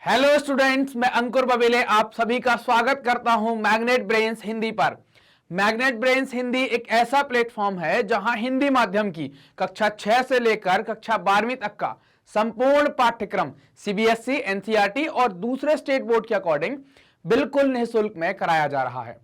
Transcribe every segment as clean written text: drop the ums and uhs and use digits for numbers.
Hello students, मैं अंकुर बबेले आप सभी का स्वागत करता हूं मैग्नेट ब्रेन्स हिंदी पर। मैग्नेट ब्रेन्स हिंदी एक ऐसा प्लेटफॉर्म है जहां हिंदी माध्यम की कक्षा 6 से लेकर कक्षा 12वीं तक का संपूर्ण पाठ्यक्रम सीबीएसई, एनसीईआरटी और दूसरे स्टेट बोर्ड के अकॉर्डिंग बिल्कुल निःशुल्क में कराया जा रहा है।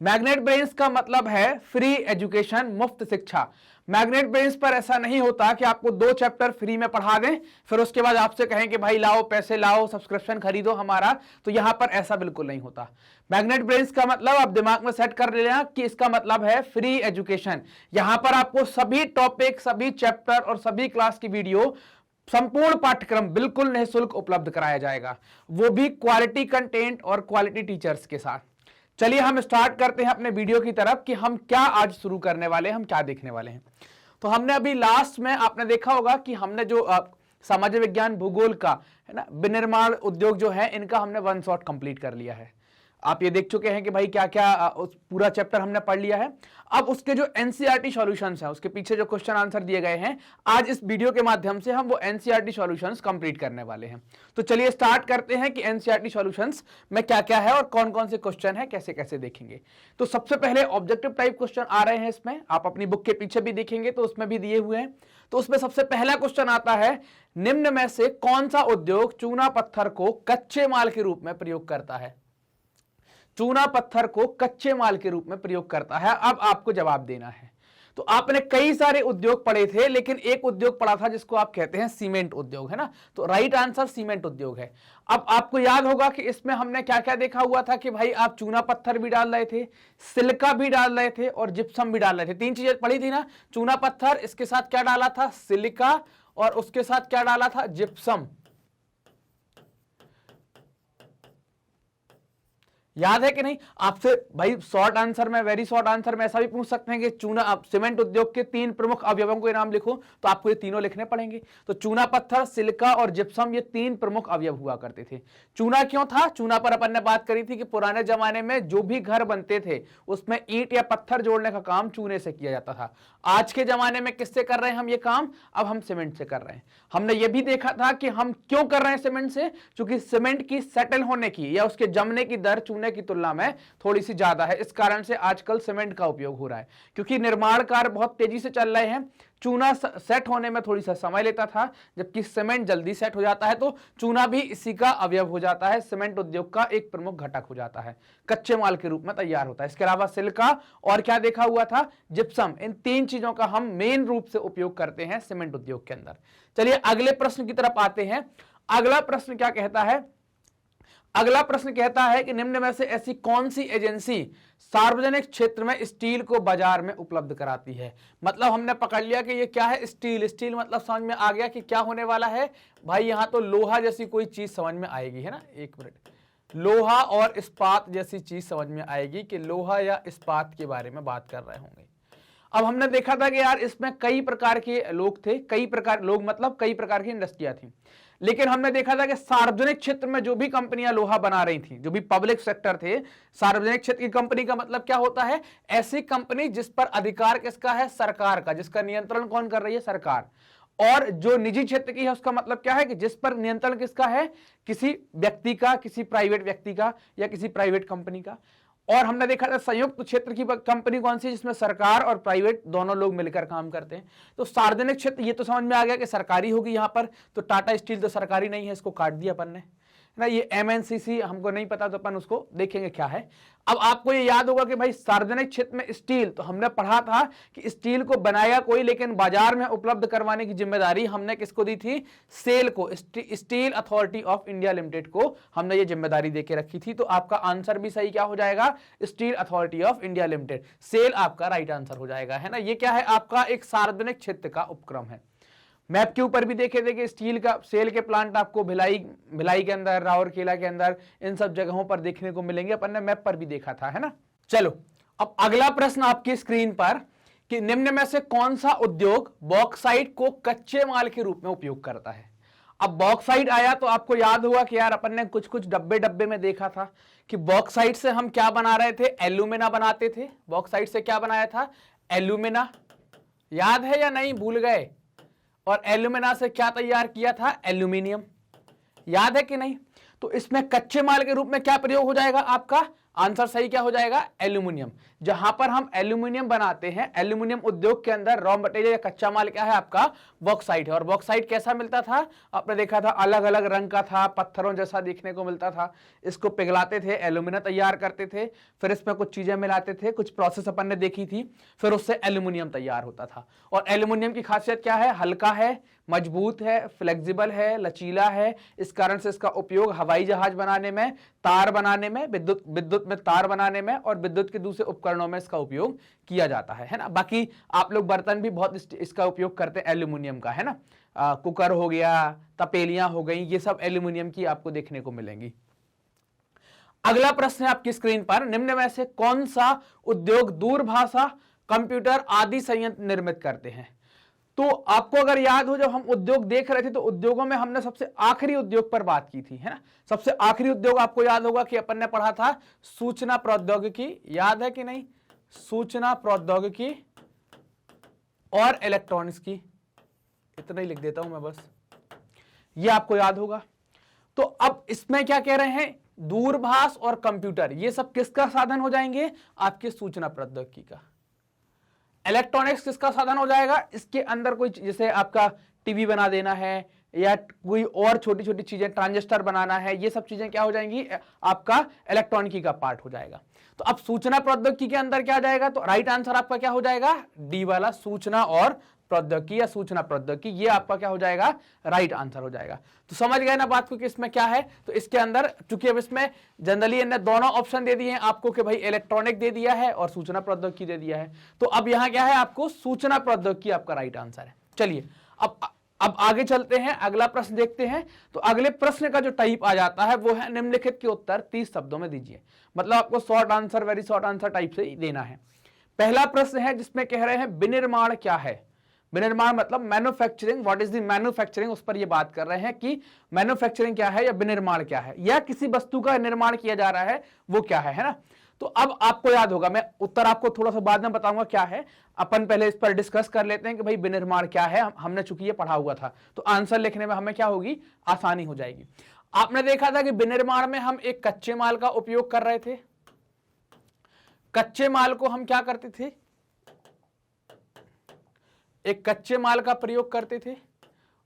मैग्नेट ब्रेन्स का मतलब है फ्री एजुकेशन, मुफ्त शिक्षा। मैग्नेट ब्रेन्स पर ऐसा नहीं होता कि आपको 2 चैप्टर फ्री में पढ़ा दें फिर उसके बाद आपसे कहें कि भाई लाओ पैसे लाओ, सब्सक्रिप्शन खरीदो हमारा। तो यहां पर ऐसा बिल्कुल नहीं होता। मैग्नेट ब्रेन्स का मतलब आप दिमाग में सेट कर लेना कि इसका मतलब है फ्री एजुकेशन। यहां पर आपको सभी टॉपिक, सभी चैप्टर और सभी क्लास की वीडियो, संपूर्ण पाठ्यक्रम बिल्कुल निःशुल्क उपलब्ध कराया जाएगा, वो भी क्वालिटी कंटेंट और क्वालिटी टीचर्स के साथ। चलिए हम स्टार्ट करते हैं अपने वीडियो की तरफ कि हम क्या आज शुरू करने वाले हैं, हम क्या देखने वाले हैं। तो हमने अभी लास्ट में आपने देखा होगा कि हमने जो सामाजिक विज्ञान भूगोल का है ना, विनिर्माण उद्योग जो है, इनका हमने 1 शॉट कंप्लीट कर लिया है। आप ये देख चुके हैं कि भाई क्या क्या उस पूरा चैप्टर हमने पढ़ लिया है। अब उसके जो एनसीईआरटी सॉल्यूशंस हैं, उसके पीछे जो क्वेश्चन आंसर दिए गए हैं, आज इस वीडियो के माध्यम से हम वो एनसीईआरटी सॉल्यूशंस कंप्लीट करने वाले हैं। तो चलिए स्टार्ट करते हैं कि एनसीईआरटी सॉल्यूशंस में क्या क्या है और कौन कौन से क्वेश्चन है, कैसे कैसे देखेंगे। तो सबसे पहले ऑब्जेक्टिव टाइप क्वेश्चन आ रहे हैं इसमें, आप अपनी बुक के पीछे भी देखेंगे तो उसमें भी दिए हुए हैं। तो उसमें सबसे पहला क्वेश्चन आता है, निम्न में से कौन सा उद्योग चूना पत्थर को कच्चे माल के रूप में प्रयोग करता है? चूना पत्थर को कच्चे माल के रूप में प्रयोग करता है। अब आपको जवाब देना है। तो आपने कई सारे उद्योग पढ़े थे, लेकिन एक उद्योग पढ़ा था जिसको आप कहते हैं सीमेंट उद्योग, है ना। तो राइट आंसर सीमेंट उद्योग है। अब आपको याद होगा कि इसमें हमने क्या क्या देखा हुआ था कि भाई आप चूना पत्थर भी डाल रहे थे, सिलिका भी डाल रहे थे और जिप्सम भी डाल रहे थे। 3 चीजें पढ़ी थी ना, चूना पत्थर, इसके साथ क्या डाला था, सिलिका, और उसके साथ क्या डाला था, जिप्सम। याद है कि नहीं? आपसे भाई शॉर्ट आंसर में, वेरी शॉर्ट आंसर में ऐसा भी पूछ सकते हैं कि चूना, आप सीमेंट उद्योग के 3 प्रमुख अवयवों के नाम लिखो, तो आपको ये तीनों लिखने पड़ेंगे। तो चूना पत्थर, सिलिका और जिप्सम, ये 3 प्रमुख अवयव हुआ करते थे। चूना क्यों था? चूना पर अपन ने बात करी थी कि पुराने जमाने में जो भी घर बनते थे उसमें ईंट या पत्थर जोड़ने का काम चूने से किया जाता था। आज के जमाने में किससे कर रहे हैं हम ये काम? अब हम सीमेंट से कर रहे हैं। हमने ये भी देखा था कि हम क्यों कर रहे हैं सीमेंट से, क्योंकि सीमेंट की सेटल होने की या उसके जमने की दर चूने की तुलना में थोड़ी सी ज्यादा है। इस कारण से आजकल सीमेंट का उपयोग हो रहा है, क्योंकि निर्माण कार्य बहुत तेजी से चल रहे हैं। चूना सेट होने में थोड़ी सा समय लेता था, जबकि सीमेंट जल्दी सेट हो जाता है। तो चूना भी इसी का अवयव हो जाता है, सीमेंट उद्योग का एक प्रमुख घटक हो जाता है, कच्चे माल के रूप में तैयार होता है। इसके अलावा सिलिका और क्या देखा हुआ था, जिप्सम। इन 3 चीजों का हम मेन रूप से उपयोग करते हैं सीमेंट उद्योग के अंदर। चलिए अगले प्रश्न की तरफ आते हैं। अगला प्रश्न क्या कहता है? अगला प्रश्न कहता है कि निम्न में से ऐसी कौन सी एजेंसी सार्वजनिक क्षेत्र में स्टील को बाजार में उपलब्ध कराती है? मतलब हमने पकड़ लिया कि ये क्या है, स्टील। स्टील मतलब समझ में आ गया कि क्या होने वाला है भाई, यहां तो लोहा जैसी कोई चीज समझ में आएगी, है ना। एक मिनट, लोहा और इस्पात जैसी चीज समझ में आएगी कि लोहा या इस्पात के बारे में बात कर रहे होंगे। अब हमने देखा था कि यार इसमें कई प्रकार के लोग थे, कई प्रकार लोग मतलब कई प्रकार की इंडस्ट्रियां थी। लेकिन हमने देखा था कि सार्वजनिक क्षेत्र में जो भी कंपनियां लोहा बना रही थी, जो भी पब्लिक सेक्टर थे, सार्वजनिक क्षेत्र की कंपनी का मतलब क्या होता है, ऐसी कंपनी जिस पर अधिकार किसका है, सरकार का, जिसका नियंत्रण कौन कर रही है, सरकार। और जो निजी क्षेत्र की है उसका मतलब क्या है कि जिस पर नियंत्रण किसका है, किसी व्यक्ति का, किसी प्राइवेट व्यक्ति का या किसी प्राइवेट कंपनी का। और हमने देखा था संयुक्त क्षेत्र की कंपनी कौन सी, जिसमें सरकार और प्राइवेट दोनों लोग मिलकर काम करते हैं। तो सार्वजनिक क्षेत्र ये तो समझ में आ गया कि सरकारी होगी यहां पर। तो टाटा स्टील तो सरकारी नहीं है, इसको काट दिया अपन ने ना। ये एमएनसीसी हमको नहीं पता, तो अपन उसको देखेंगे क्या है। अब आपको ये याद होगा कि भाई सार्वजनिक क्षेत्र में स्टील, तो हमने पढ़ा था कि स्टील को बनाया कोई, लेकिन बाजार में उपलब्ध करवाने की जिम्मेदारी हमने किसको दी थी, सेल को, steel authority of India limited को हमने ये जिम्मेदारी देके रखी थी। तो आपका आंसर भी सही क्या हो जाएगा, steel authority of India limited, SAIL आपका राइट आंसर हो जाएगा, है ना। ये क्या है, आपका एक सार्वजनिक क्षेत्र का उपक्रम है। मैप के ऊपर भी देखे थे कि स्टील का, सेल के प्लांट आपको भिलाई के अंदर, राउरकेला के अंदर, इन सब जगहों पर देखने को मिलेंगे। अपन ने मैप पर भी देखा था, है ना। चलो अब अगला प्रश्न आपकी स्क्रीन पर कि निम्न में से कौन सा उद्योग बॉक्साइट को कच्चे माल के रूप में उपयोग करता है? अब बॉक्साइट आया तो आपको याद हुआ कि यार अपन ने कुछ कुछ डब्बे में देखा था कि बॉक्साइट से हम क्या बना रहे थे, एल्यूमिना बनाते थे। बॉक्साइट से क्या बनाया था, एल्यूमिना। याद है या नहीं, भूल गए? और एल्यूमिना से क्या तैयार किया था, एल्यूमिनियम। याद है कि नहीं? तो इसमें कच्चे माल के रूप में क्या प्रयोग हो जाएगा आपका? आंसर सही क्या हो जाएगा? एल्यूमिनियम। जहां पर हम एल्यूमिनियम बनाते हैं, एल्यूमिनियम उद्योग के अंदर रॉ मटेरियल या कच्चा माल क्या है आपका? बॉक्साइट है। और बॉक्साइट कैसा मिलता था? आपने देखा था अलग अलग रंग का था, पत्थरों जैसा दिखने को मिलता था। इसको पिघलाते थे, एल्यूमिनियम तैयार करते थे, फिर इसमें कुछ चीजें मिलाते थे, कुछ प्रोसेस अपन ने देखी थी, फिर उससे एल्यूमिनियम तैयार होता था। और एल्यूमिनियम की खासियत क्या है? हल्का है, मजबूत है, फ्लेक्सिबल है, लचीला है। इस कारण से इसका उपयोग हवाई जहाज बनाने में, तार बनाने में, विद्युत में तार बनाने में और विद्युत के दूसरे उपकरणों में इसका उपयोग किया जाता है ना। बाकी आप लोग बर्तन भी बहुत इसका उपयोग करते हैं एल्यूमिनियम का, है ना। कुकर हो गया, तपेलियां हो गई, ये सब एल्यूमिनियम की आपको देखने को मिलेंगी। अगला प्रश्न है आपकी स्क्रीन पर, निम्न में से कौन सा उद्योग दूरभाषा, कंप्यूटर आदि संयंत्र निर्मित करते हैं? तो आपको अगर याद हो, जब हम उद्योग देख रहे थे तो उद्योगों में हमने सबसे आखिरी उद्योग पर बात की थी, है ना। सबसे आखिरी उद्योग आपको याद होगा कि अपन ने पढ़ा था सूचना प्रौद्योगिकी, याद है कि नहीं? सूचना प्रौद्योगिकी और इलेक्ट्रॉनिक्स की, इतना ही लिख देता हूं मैं बस, ये आपको याद होगा। तो अब इसमें क्या कह रहे हैं? दूरभाष और कंप्यूटर, ये सब किसका साधन हो जाएंगे? आपके सूचना प्रौद्योगिकी का। इलेक्ट्रॉनिक्स किसका साधन हो जाएगा? इसके अंदर कोई, जैसे आपका टीवी बना देना है या कोई और छोटी छोटी चीजें, ट्रांजिस्टर बनाना है, ये सब चीजें क्या हो जाएंगी? आपका इलेक्ट्रॉनिकी का पार्ट हो जाएगा। तो अब सूचना प्रौद्योगिकी के अंदर क्या आ जाएगा? तो राइट आंसर आपका क्या हो जाएगा? डी वाला, सूचना और प्रौद्योगिकी या सूचना प्रौद्योगिकी, ये आपका क्या हो जाएगा? राइट आंसर हो जाएगा। तो समझ गए ना बात को कि इसमें क्या है? तो इसके अंदर चूंकि अब इसमें जनरली इन्होंने दोनों ऑप्शन दे दिए हैं आपको कि भाई इलेक्ट्रॉनिक दे दिया है और सूचना प्रौद्योगिकी दे दिया है, तो अब यहां क्या है आपको? सूचना प्रौद्योगिकी आपका राइट आंसर है। चलिए अब आगे चलते हैं, अगला प्रश्न देखते हैं। तो अगले प्रश्न का जो टाइप आ जाता है वो है निम्नलिखित के उत्तर 30 शब्दों में दीजिए। मतलब आपको short answer, very short answer type से ही देना है। पहला प्रश्न है जिसमें कह रहे हैं विनिर्माण क्या है? विनिर्माण मतलब manufacturing, what is the manufacturing, उस पर ये बात कर रहे हैं कि मैन्युफैक्चरिंग क्या है या विनिर्माण क्या है, या किसी वस्तु का निर्माण किया जा रहा है वो क्या है ना। तो अब आपको याद होगा, मैं उत्तर आपको थोड़ा सा बाद में बताऊंगा क्या है, अपन पहले इस पर डिस्कस कर लेते हैं कि भाई विनिर्माण क्या है। हमने चूंकि ये पढ़ा हुआ था तो आंसर लिखने में हमें क्या होगी? आसानी हो जाएगी। आपने देखा था कि विनिर्माण में हम एक कच्चे माल का उपयोग कर रहे थे। कच्चे माल को हम क्या करते थे? एक कच्चे माल का प्रयोग करते थे,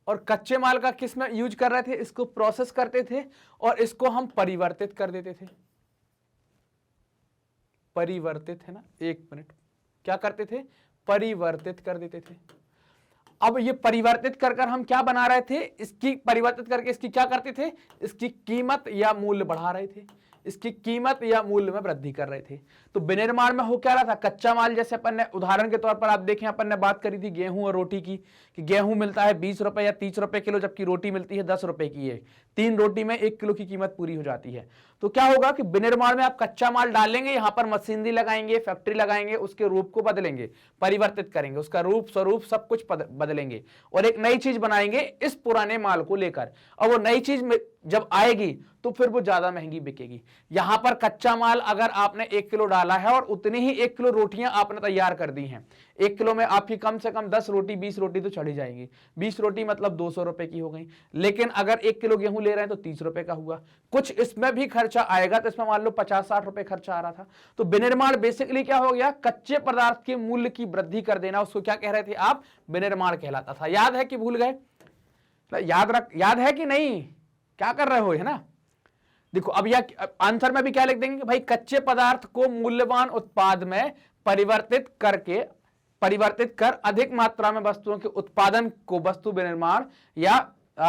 और कच्चे माल का किस में यूज कर रहे थे? इसको प्रोसेस करते थे और इसको हम परिवर्तित कर देते थे। परिवर्तित, है ना, एक मिनट, क्या करते थे? परिवर्तित कर देते थे। अब ये परिवर्तित कर कर हम क्या बना रहे थे? इसकी परिवर्तित करके इसकी क्या करते थे? इसकी कीमत या मूल्य बढ़ा रहे थे, इसकी कीमत या मूल्य में वृद्धि कर रहे थे। तो विनिर्माण में हो क्या रहा था? कच्चा माल, जैसे अपन ने उदाहरण के तौर पर आप देखें, अपन ने बात करी थी गेहूं और रोटी की, कि गेहूं मिलता है 20 रुपए या 30 रुपए किलो, जबकि रोटी मिलती है 10 रुपए की है। 3 रोटी में 1 किलो की कीमत पूरी हो जाती है। तो क्या होगा कि विनिर्माण में आप कच्चा माल डालेंगे, यहां पर मशीनरी लगाएंगे, फैक्ट्री लगाएंगे, उसके रूप को बदलेंगे, परिवर्तित करेंगे, उसका रूप स्वरूप सब कुछ बदलेंगे और एक नई चीज बनाएंगे इस पुराने माल को लेकर। और वो नई चीज जब आएगी तो फिर वो ज्यादा महंगी बिकेगी। यहां पर कच्चा माल अगर आपने 1 किलो डाला है और उतनी ही 1 किलो रोटियां आपने तैयार कर दी हैं, 1 किलो में आपकी कम से कम 10 रोटी 20 रोटी तो चढ़ी जाएगी। 20 रोटी मतलब 200 रुपए की हो गई। लेकिन अगर 1 किलो गेहूं ले रहे हैं तो 30 रुपए का हुआ। कुछ इसमें भी खर्चा आएगा, तो इसमें मान लो 50-60 रुपए खर्चा आ रहा था। तो विनिर्माण बेसिकली क्या हो गया? कच्चे पदार्थ के मूल्य की वृद्धि कर देना, उसको क्या कह रहे थे आप? विनिर्माण कहलाता था। याद है कि भूल गए? याद है कि नहीं? क्या कर रहे हो, है ना। देखो अब यह आंसर में भी क्या लिख देंगे कि भाई कच्चे पदार्थ को मूल्यवान उत्पाद में परिवर्तित कर अधिक मात्रा में वस्तुओं के उत्पादन को वस्तु विनिर्माण या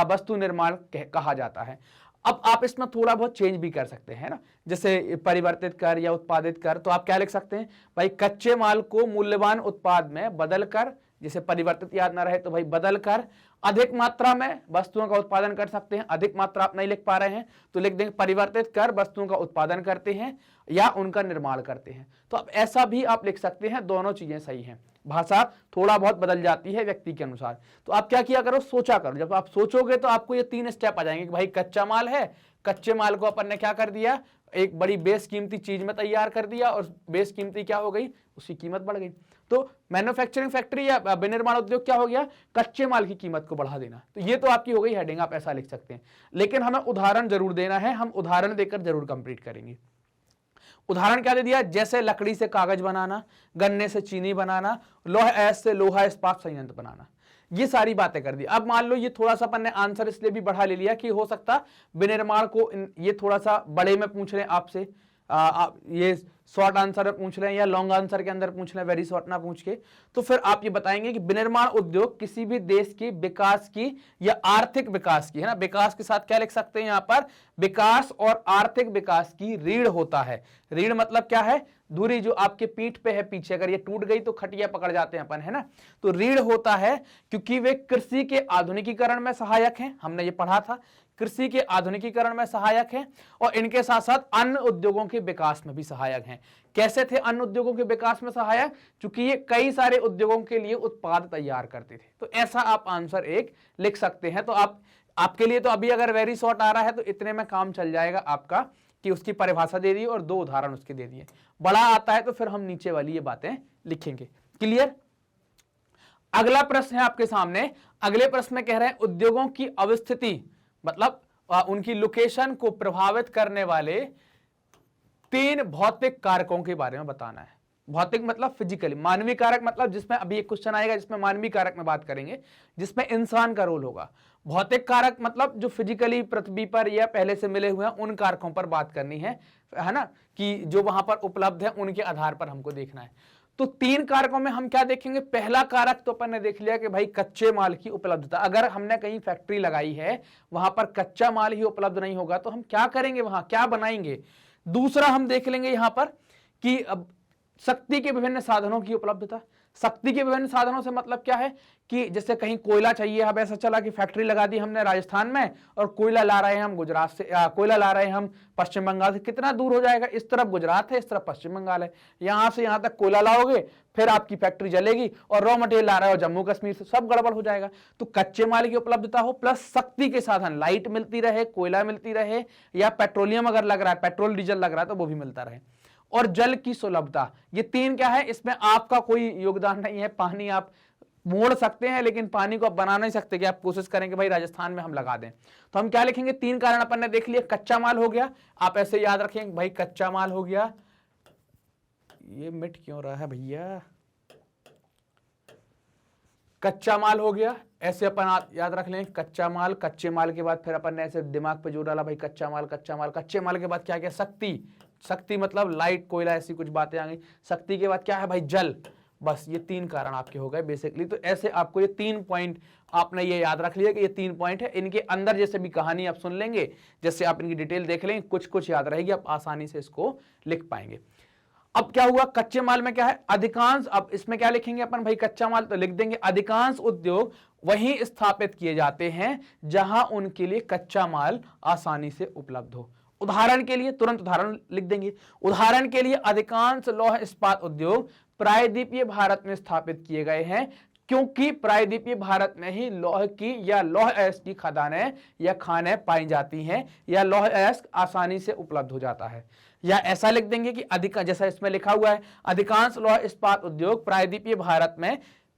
वस्तु निर्माण कहा जाता है। अब आप इसमें थोड़ा बहुत चेंज भी कर सकते हैं ना, जैसे परिवर्तित कर या उत्पादित कर, तो आप क्या लिख सकते हैं? भाई कच्चे माल को मूल्यवान उत्पाद में बदल कर, जैसे परिवर्तित याद ना रहे तो भाई बदल कर अधिक मात्रा में वस्तुओं का उत्पादन कर सकते हैं। अधिक मात्रा आप नहीं लिख पा रहे हैं तो लिख देंगे परिवर्तित कर वस्तुओं का उत्पादन करते हैं या उनका निर्माण करते हैं। तो अब ऐसा भी आप लिख सकते हैं, दोनों चीजें सही हैं। भाषा थोड़ा बहुत बदल जाती है व्यक्ति के अनुसार। तो आप क्या किया करो? सोचा करो। जब आप सोचोगे तो आपको ये 3 स्टेप आ जाएंगे कि भाई कच्चा माल है, कच्चे माल को अपन ने क्या कर दिया? एक बड़ी बेस कीमती चीज में तैयार कर दिया, और बेस कीमती क्या हो गई? उसकी कीमत बढ़ गई। तो मैन्युफैक्चरिंग फैक्ट्री या विनिर्माण उद्योग क्या हो गया, कच्चे माल की कीमत को बढ़ा देना। तो ये तो आपकी हो गई हेडिंग, आप ऐसा लिख सकते हैं, लेकिन हमें उदाहरण जरूर देना है, हम उदाहरण देकर जरूर कंप्लीट करेंगे। उदाहरण क्या दे दिया, जैसे लकड़ी से कागज बनाना, गन्ने से चीनी बनाना, लौह अयस्क से लोहा इस्पात संयंत्र बनाना, ये सारी बातें कर दी। अब मान लो ये थोड़ा सा अपन ने आंसर इसलिए भी बढ़ा ले लिया कि हो सकता विनिर्माण को ये थोड़ा सा बड़े में पूछ रहे हैं आपसे, ये शॉर्ट आंसर में पूछ रहे हैं या लॉन्ग आंसर के अंदर पूछ रहे हैं, वेरी शॉर्ट ना पूछ के, तो फिर आप ये बताएंगे कि विनिर्माण उद्योग किसी भी देश की विकास की या आर्थिक विकास की, है ना, विकास के साथ क्या लिख सकते हैं यहां पर, विकास और आर्थिक विकास की रीढ़ होता है। रीढ़ मतलब क्या है, धुरी जो आपके पीठ पे है पीछे, अगर ये टूट गई तो खटिया पकड़ जाते हैं अपन, है ना, तो रीढ़ होता है क्योंकि वे कृषि के आधुनिकीकरण में सहायक हैं, हमने ये पढ़ा था, कृषि के आधुनिकीकरण में सहायक हैं, और इनके साथ साथ अन्य उद्योगों के विकास में भी सहायक हैं। कैसे थे अन्य उद्योगों के विकास में सहायक, क्योंकि ये कई सारे उद्योगों के लिए उत्पाद तैयार करते थे। तो ऐसा आप आंसर एक लिख सकते हैं। तो आपके लिए तो अभी अगर वेरी शॉर्ट आ रहा है तो इतने में काम चल जाएगा आपका, कि उसकी परिभाषा दे दी और 2 उदाहरण उसके दे दिए। बड़ा आता है तो फिर हम नीचे वाली ये बातें लिखेंगे। क्लियर। अगला प्रश्न है आपके सामने, अगले प्रश्न में कह रहे हैं उद्योगों की अवस्थिति मतलब उनकी लोकेशन को प्रभावित करने वाले 3 भौतिक कारकों के बारे में बताना है। भौतिक मतलब फिजिकली, मानवीय कारक मतलब जिसमें अभी एक क्वेश्चन आएगा जिसमें मानवीय कारक में बात करेंगे, जिसमें इंसान का रोल होगा। भौतिक कारक मतलब जो फिजिकली पृथ्वी पर या पहले से मिले हुए हैं उन कारकों पर बात करनी है ना, कि जो वहां पर उपलब्ध है उनके आधार पर हमको देखना है। तो 3 कारकों में हम क्या देखेंगे, पहला कारक तो अपन ने देख लिया कि भाई कच्चे माल की उपलब्धता। अगर हमने कहीं फैक्ट्री लगाई है वहां पर कच्चा माल ही उपलब्ध नहीं होगा तो हम क्या करेंगे, वहां क्या बनाएंगे। दूसरा हम देख लेंगे यहां पर कि अब शक्ति के विभिन्न साधनों की उपलब्धता। शक्ति के विभिन्न साधनों से मतलब क्या है कि जैसे कहीं कोयला चाहिए, अब ऐसा चला कि फैक्ट्री लगा दी हमने राजस्थान में और कोयला ला रहे हैं हम गुजरात से, कोयला ला रहे हैं हम पश्चिम बंगाल से, कितना दूर हो जाएगा, इस तरफ गुजरात है इस तरफ पश्चिम बंगाल है, यहां से यहां तक कोयला लाओगे फिर आपकी फैक्ट्री जलेगी, और रॉ मटेरियल ला रहे हो जम्मू कश्मीर से, सब गड़बड़ हो जाएगा। तो कच्चे माल की उपलब्धता हो प्लस शक्ति के साधन, लाइट मिलती रहे, कोयला मिलती रहे, या पेट्रोलियम अगर लग रहा है, पेट्रोल डीजल लग रहा है तो वो भी मिलता रहे, और जल की सुलभता। ये 3 क्या है, इसमें आपका कोई योगदान नहीं है। पानी आप मोड़ सकते हैं लेकिन पानी को आप बना नहीं सकते कि आप कोशिश करें कि भाई राजस्थान में हम लगा दें। तो हम क्या लिखेंगे, 3 कारण अपन ने देख लिया। कच्चा माल हो गया, आप ऐसे याद रखें भाई कच्चा माल हो गया, ये मिट क्यों रहा है भैया, कच्चा माल हो गया, ऐसे अपन याद रख लें कच्चा माल। कच्चे माल के बाद फिर अपन ने ऐसे दिमाग पे जोर डाला भाई कच्चा माल कच्चा माल, कच्चे माल के बाद क्या क्या, शक्ति, शक्ति मतलब लाइट कोयला ऐसी कुछ बातें आ गई। शक्ति के बाद क्या है भाई, जल। बस ये 3 कारण आपके हो गए बेसिकली। तो ऐसे आपको ये 3 पॉइंट आपने ये याद रख लिया कि ये 3 पॉइंट है। इनके अंदर जैसे भी कहानी आप सुन लेंगे, जैसे आप इनकी डिटेल देख लेंगे, कुछ कुछ याद रहेगी, आप आसानी से इसको लिख पाएंगे। अब क्या हुआ, कच्चे माल में क्या है, अधिकांश, अब इसमें क्या लिखेंगे अपन भाई, कच्चा माल तो लिख देंगे, अधिकांश उद्योग वहीं स्थापित किए जाते हैं जहां उनके लिए कच्चा माल आसानी से उपलब्ध हो। उदाहरण के लिए, तुरंत उदाहरण लिख देंगे, उदाहरण के लिए अधिकांश लौह इस्पात उद्योग प्रायद्वीपीय भारत में स्थापित किए गए हैं, क्योंकि प्रायद्वीपीय भारत में ही लौह की या लौह अयस्क की खदानें या खानें पाई जाती हैं, या लौह अयस्क आसानी से उपलब्ध हो जाता है। या ऐसा लिख देंगे कि अधिक, जैसा इसमें लिखा हुआ है, अधिकांश लौह इस्पात उद्योग प्रायद्वीपीय भारत में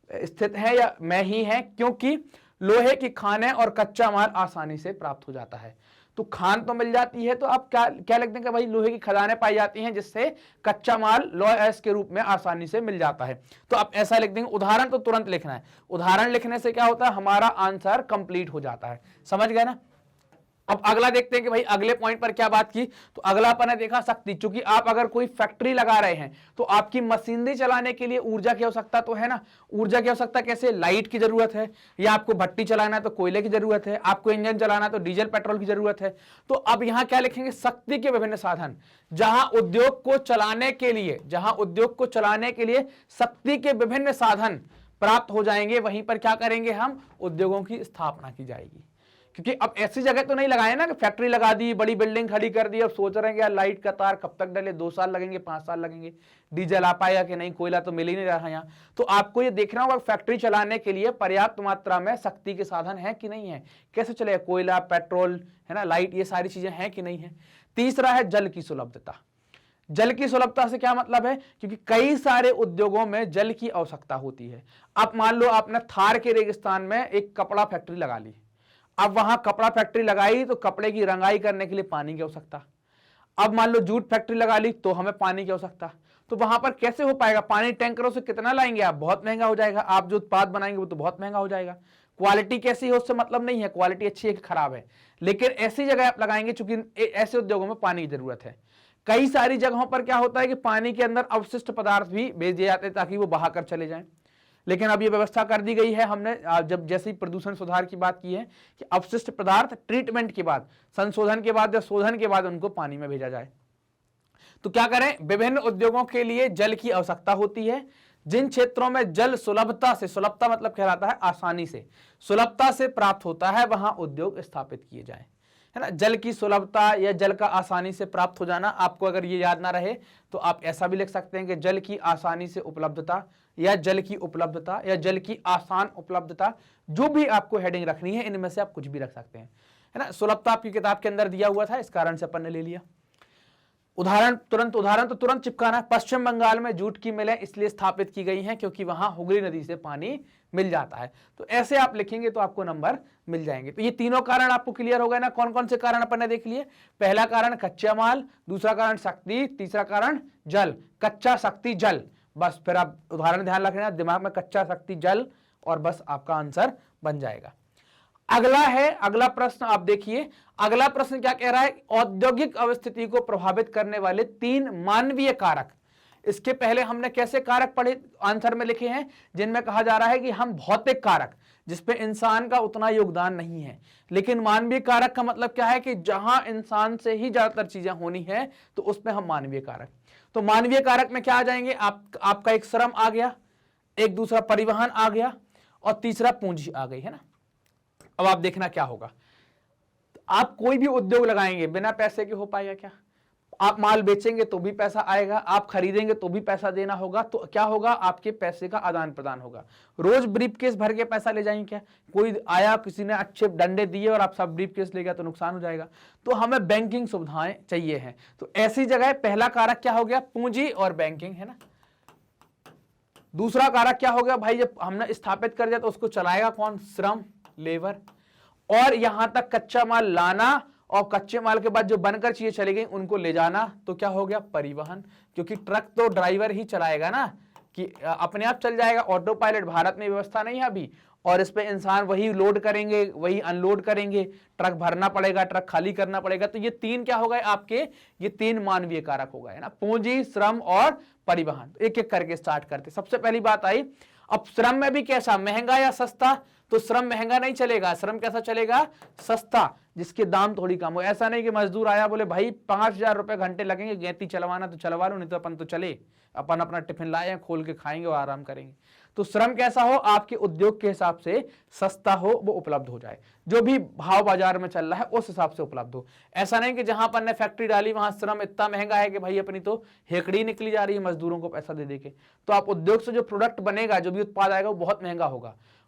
स्थित है या में ही है, क्योंकि लोहे की खानें और कच्चा माल आसानी से प्राप्त हो जाता है। तो खान तो मिल जाती है, तो आप क्या क्या लिख देंगे भाई, लोहे की खदानें पाई जाती हैं जिससे कच्चा माल लौह अयस्क के रूप में आसानी से मिल जाता है। तो आप ऐसा लिख देंगे। उदाहरण तो तुरंत लिखना है, उदाहरण लिखने से क्या होता है, हमारा आंसर कंप्लीट हो जाता है। समझ गए ना। अब अगला देखते हैं कि भाई अगले पॉइंट पर क्या बात की। तो अगला अपन ने देखा शक्ति, चूंकि आप अगर कोई फैक्ट्री लगा रहे हैं तो आपकी मशीनरी चलाने के लिए ऊर्जा की आवश्यकता तो है ना। ऊर्जा की आवश्यकता कैसे, लाइट की जरूरत है, या आपको भट्टी चलाना है तो कोयले की जरूरत है, आपको इंजन चलाना है तो डीजल पेट्रोल की जरूरत है। तो अब यहां क्या लिखेंगे, शक्ति के विभिन्न साधन, जहां उद्योग को चलाने के लिए, जहां उद्योग को चलाने के लिए शक्ति के विभिन्न साधन प्राप्त हो जाएंगे, वहीं पर क्या करेंगे हम, उद्योगों की स्थापना की जाएगी। क्योंकि अब ऐसी जगह तो नहीं लगाए ना कि फैक्ट्री लगा दी, बड़ी बिल्डिंग खड़ी कर दी, अब सोच रहे हैं कि यार लाइट का तार कब तक डले, 2 साल लगेंगे, 5 साल लगेंगे, डीजल आ पाएगा कि नहीं, कोयला तो मिल ही नहीं रहा यहाँ। तो आपको ये देखना होगा फैक्ट्री चलाने के लिए पर्याप्त मात्रा में शक्ति के साधन है कि नहीं है, कैसे चलेगा, कोयला, पेट्रोल, है ना, लाइट, ये सारी चीजें हैं कि नहीं है। तीसरा है जल की सुलभता। जल की सुलभता से क्या मतलब है, क्योंकि कई सारे उद्योगों में जल की आवश्यकता होती है। अब मान लो आपने थार के रेगिस्तान में एक कपड़ा फैक्ट्री लगा ली, अब वहां कपड़ा फैक्ट्री लगाई तो कपड़े की रंगाई करने के लिए पानी की आवश्यकता। अब मान लो जूट फैक्ट्री लगा ली तो हमें पानी की आवश्यकता। तो वहां पर कैसे हो पाएगा, पानी टैंकरों से कितना लाएंगे आप, बहुत महंगा हो जाएगा। आप जो उत्पाद बनाएंगे वो तो बहुत महंगा हो जाएगा। क्वालिटी कैसी है उससे मतलब नहीं है, क्वालिटी अच्छी है कि खराब है, लेकिन ऐसी जगह आप लगाएंगे चूंकि ऐसे उद्योगों में पानी की जरूरत है। कई सारी जगहों पर क्या होता है कि पानी के अंदर अवशिष्ट पदार्थ भी भेज दिए जाते हैं ताकि वो बहाकर चले जाएं, लेकिन अब ये व्यवस्था कर दी गई है हमने, जब जैसे ही प्रदूषण सुधार की बात की है कि अवशिष्ट पदार्थ ट्रीटमेंट के बाद, संशोधन के बाद या शोधन के बाद उनको पानी में भेजा जाए। तो क्या करें, विभिन्न उद्योगों के लिए जल की आवश्यकता होती है। जिन क्षेत्रों में जल सुलभता से, सुलभता मतलब कहलाता है आसानी से, सुलभता से प्राप्त होता है वहां उद्योग स्थापित किए जाएं, है ना। जल की सुलभता या जल का आसानी से प्राप्त हो जाना, आपको अगर ये याद ना रहे तो आप ऐसा भी लिख सकते हैं कि जल की आसानी से उपलब्धता या जल की उपलब्धता या जल की आसान उपलब्धता, जो भी आपको हेडिंग रखनी है इनमें से आप कुछ भी रख सकते हैं, है ना। सुलभता आपकी किताब के अंदर दिया हुआ था, इस कारण से अपन ने ले लिया। उदाहरण तो तुरंत चिपकाना। पश्चिम बंगाल में जूट की मिलें इसलिए स्थापित की गई हैं क्योंकि वहां हुगली नदी से पानी मिल जाता है। तो ऐसे आप लिखेंगे तो आपको नंबर मिल जाएंगे। तो ये तीनों कारण आपको क्लियर हो गए ना, कौन कौन से कारण अपन ने देख लिए। पहला कारण कच्चा माल, दूसरा कारण शक्ति, तीसरा कारण जल। कच्चा, शक्ति, जल, बस फिर आप उदाहरण ध्यान रखना दिमाग में, कच्चा, शक्ति, जल, और बस आपका आंसर बन जाएगा। अगला है, अगला प्रश्न आप देखिए। अगला प्रश्न क्या कह रहा है, औद्योगिक अवस्थिति को प्रभावित करने वाले 3 मानवीय कारक। इसके पहले हमने कैसे कारक पढ़े, आंसर में लिखे हैं, जिनमें कहा जा रहा है कि हम भौतिक कारक जिसपे इंसान का उतना योगदान नहीं है, लेकिन मानवीय कारक का मतलब क्या है कि जहां इंसान से ही ज्यादातर चीजें होनी है तो उसमें हम मानवीय कारक। तो मानवीय कारक में क्या आ जाएंगे, आपका एक श्रम आ गया, एक दूसरा परिवहन आ गया, और तीसरा पूंजी आ गई, है ना। अब आप देखना क्या होगा, आप कोई भी उद्योग लगाएंगे बिना पैसे के हो पाएगा क्या। आप माल बेचेंगे तो भी पैसा आएगा, आप खरीदेंगे तो भी पैसा देना होगा, तो क्या होगा, आपके पैसे का आदान प्रदान होगा। रोज ब्रीफकेस भर के पैसा ले जाएंगे क्या, कोई आया किसी ने अच्छे डंडे दिए और आप सब ब्रीफकेस ले गया तो नुकसान हो जाएगा। तो हमें बैंकिंग सुविधाएं चाहिए हैं, तो ऐसी जगह पहला कारक क्या हो गया, पूंजी और बैंकिंग, है ना। दूसरा कारक क्या हो गया भाई, जब हमने स्थापित कर दिया तो उसको चलाएगा कौन, श्रम, लेबर, और यहां तक कच्चा माल लाना, और कच्चे माल के बाद जो बनकर चीजें चली गई उनको ले जाना, तो क्या हो गया, परिवहन। क्योंकि ट्रक तो ड्राइवर ही चलाएगा ना, कि अपने आप चल जाएगा, ऑटो पायलट भारत में व्यवस्था नहीं है अभी, और इस पे इंसान वही लोड करेंगे वही अनलोड करेंगे, ट्रक भरना पड़ेगा, ट्रक खाली करना पड़ेगा। तो ये 3 क्या हो गए आपके, ये 3 मानवीय कारक हो गए ना, पूंजी, श्रम और परिवहन। एक एक करके स्टार्ट करते। सबसे पहली बात आई, अब श्रम में भी कैसा, महंगा या सस्ता, तो श्रम महंगा नहीं चलेगा, श्रम कैसा चलेगा, सस्ता, जिसके दाम थोड़ी कम हो। ऐसा नहीं कि मजदूर आया बोले भाई 5000 रुपए घंटे लगेंगे, गेती चलवाना तो चलवा लो, नहीं तो अपन तो चले, अपन अपना टिफिन लाए हैं, खोल के खाएंगे और आराम करेंगे। तो श्रम कैसा हो, आपके उद्योग के हिसाब से सस्ता हो, वो उपलब्ध हो जाए, जो भी भाव बाजार में चल रहा है उस हिसाब से उपलब्ध हो। ऐसा नहीं कि जहां अपन ने फैक्ट्री डाली वहां श्रम इतना महंगा है कि भाई अपनी तो हेकड़ी निकली जा रही है मजदूरों को पैसा दे देके। तो आप उद्योग से जो प्रोडक्ट बनेगा, जो भी उत्पाद आएगा वो बहुत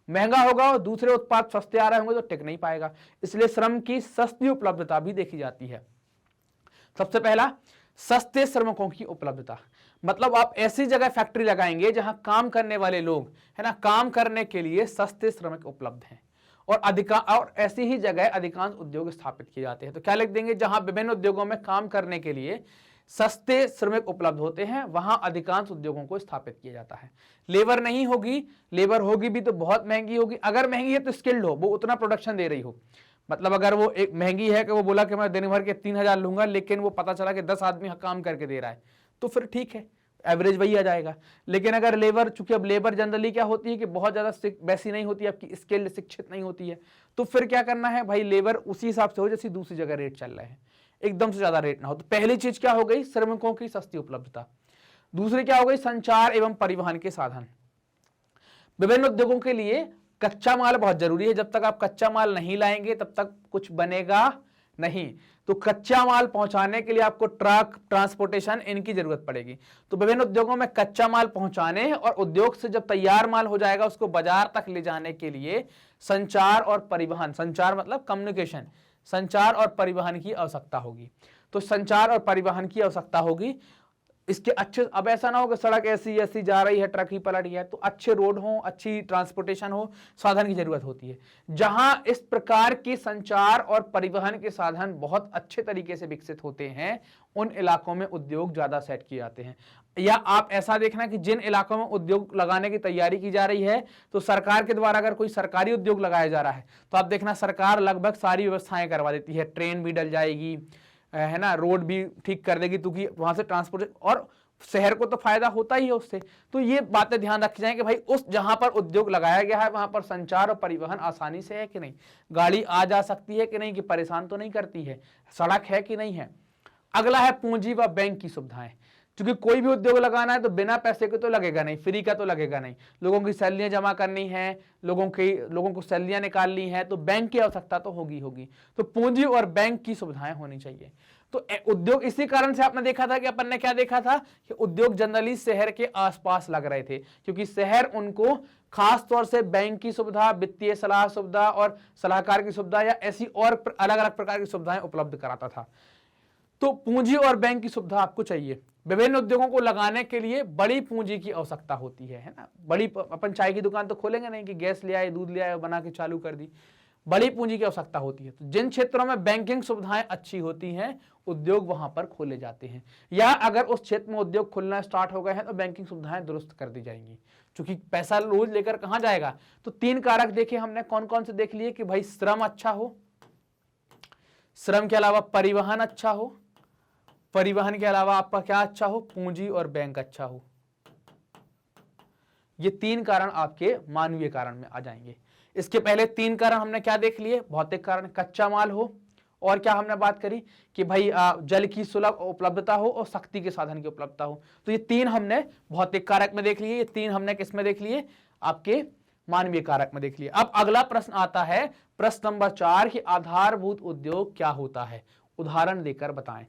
महंगा होगा और दूसरे उत्पाद सस्ते आ रहे होंगे तो टिक नहीं पाएगा। इसलिए श्रम की सस्ती उपलब्धता भी देखी जाती है। सबसे पहला, सस्ते श्रमिकों की उपलब्धता, मतलब आप ऐसी जगह फैक्ट्री लगाएंगे जहां काम करने वाले लोग, है ना, काम करने के लिए सस्ते श्रमिक उपलब्ध हैं, और ऐसी ही जगह अधिकांश उद्योग स्थापित किए जाते हैं। तो क्या लिख देंगे, जहां विभिन्न उद्योगों में काम करने के लिए सस्ते श्रमिक उपलब्ध होते हैं वहां अधिकांश उद्योगों को स्थापित किया जाता है। लेबर नहीं होगी, लेबर होगी भी तो बहुत महंगी होगी, अगर महंगी है तो स्किल्ड हो, वो उतना प्रोडक्शन दे रही हो। मतलब अगर वो एक महंगी है कि वो बोला कि मैं दिन भर के 3000 लूंगा, लेकिन वो पता चला कि 10 आदमी काम करके दे रहा है, तो फिर ठीक है, एवरेज वही आ जाएगा। लेकिन अगर लेबर, चूंकि अब लेबर जनरली क्या होती है कि बहुत ज्यादा वैसी नहीं होती, आपकी स्किल्ड, शिक्षित नहीं होती है, तो फिर क्या करना है भाई, लेबर उसी हिसाब से हो जैसी दूसरी जगह रेट चल रहे हैं, एकदम से ज्यादा रेट ना हो। तो पहली चीज क्या हो गई, श्रमिकों की सस्ती उपलब्धता। दूसरी क्या हो गई, संचार एवं परिवहन के साधन। विभिन्न उद्योगों के लिए कच्चा माल बहुत जरूरी है, जब तक आप कच्चा माल नहीं लाएंगे तब तक कुछ बनेगा नहीं। तो कच्चा माल पहुंचाने के लिए आपको ट्रक, ट्रांसपोर्टेशन, इनकी जरूरत पड़ेगी। तो विभिन्न उद्योगों में कच्चा माल पहुंचाने और उद्योग से जब तैयार माल हो जाएगा उसको बाजार तक ले जाने के लिए संचार और परिवहन, संचार मतलब कम्युनिकेशन, संचार और परिवहन की आवश्यकता होगी। तो संचार और परिवहन की आवश्यकता होगी। इसके अच्छे, अब ऐसा ना हो कि सड़क ऐसी ऐसी जा रही है, ट्रक ही पलट गया, तो अच्छे रोड हो, अच्छी ट्रांसपोर्टेशन हो, साधन की जरूरत होती है। जहां इस प्रकार के संचार और परिवहन के साधन बहुत अच्छे तरीके से विकसित होते हैं, उन इलाकों में उद्योग ज्यादा सेट किए जाते हैं। या आप ऐसा देखना कि जिन इलाकों में उद्योग लगाने की तैयारी की जा रही है, तो सरकार के द्वारा अगर कोई सरकारी उद्योग लगाया जा रहा है, तो आप देखना सरकार लगभग सारी व्यवस्थाएं करवा देती है, ट्रेन भी डल जाएगी, है ना, रोड भी ठीक कर देगी, क्योंकि वहां से ट्रांसपोर्ट, और शहर को तो फायदा होता ही है उससे। तो ये बातें ध्यान रखी जाए कि भाई उस जहां पर उद्योग लगाया गया है वहां पर संचार और परिवहन आसानी से है कि नहीं, गाड़ी आ जा सकती है कि नहीं, कि परेशान तो नहीं करती है, सड़क है कि नहीं है। अगला है पूंजी व बैंक की सुविधाएं। क्योंकि कोई भी उद्योग लगाना है तो बिना पैसे के तो लगेगा नहीं, फ्री का तो लगेगा नहीं, लोगों की सैलरियां जमा करनी है, लोगों को सैलरियां निकालनी है, तो बैंक की आवश्यकता तो होगी। तो पूंजी और बैंक की सुविधाएं होनी चाहिए। तो उद्योग, इसी कारण से आपने देखा था कि अपन ने क्या देखा था कि उद्योग जनरली शहर के आसपास लग रहे थे, क्योंकि शहर उनको खास तौर से बैंक की सुविधा, वित्तीय सलाह सुविधा और सलाहकार की सुविधा या ऐसी और अलग अलग प्रकार की सुविधाएं उपलब्ध कराता था। तो पूंजी और बैंक की सुविधा आपको चाहिए। विभिन्न उद्योगों को लगाने के लिए बड़ी पूंजी की आवश्यकता होती है ना। बड़ी, अपन चाय की दुकान तो खोलेंगे नहीं कि गैस ले आए, दूध ले आए, बना के चालू कर दी, बड़ी पूंजी की आवश्यकता होती है। तो जिन क्षेत्रों में बैंकिंग सुविधाएं अच्छी होती हैं, उद्योग वहां पर खोले जाते हैं, या अगर उस क्षेत्र में उद्योग खुलना स्टार्ट हो गए हैं तो बैंकिंग सुविधाएं दुरुस्त कर दी जाएंगी, क्योंकि पैसा रोज लेकर कहां जाएगा। तो 3 कारक देखे हमने, कौन कौन से देख लिए कि भाई श्रम अच्छा हो, श्रम के अलावा परिवहन अच्छा हो, परिवहन के अलावा आपका क्या अच्छा हो, पूंजी और बैंक अच्छा हो। ये 3 कारण आपके मानवीय कारण में आ जाएंगे। इसके पहले 3 कारण हमने क्या देख लिए, भौतिक कारण, कच्चा माल हो, और क्या हमने बात करी कि भाई जल की सुलभ उपलब्धता हो और शक्ति के साधन की उपलब्धता हो। तो ये 3 हमने भौतिक कारक में देख लिए, ये 3 हमने किस में देख लिए, आपके मानवीय कारक में देख लिए। अब अगला प्रश्न आता है, प्रश्न नंबर 4 कि आधारभूत उद्योग क्या होता है, उदाहरण देकर बताएं।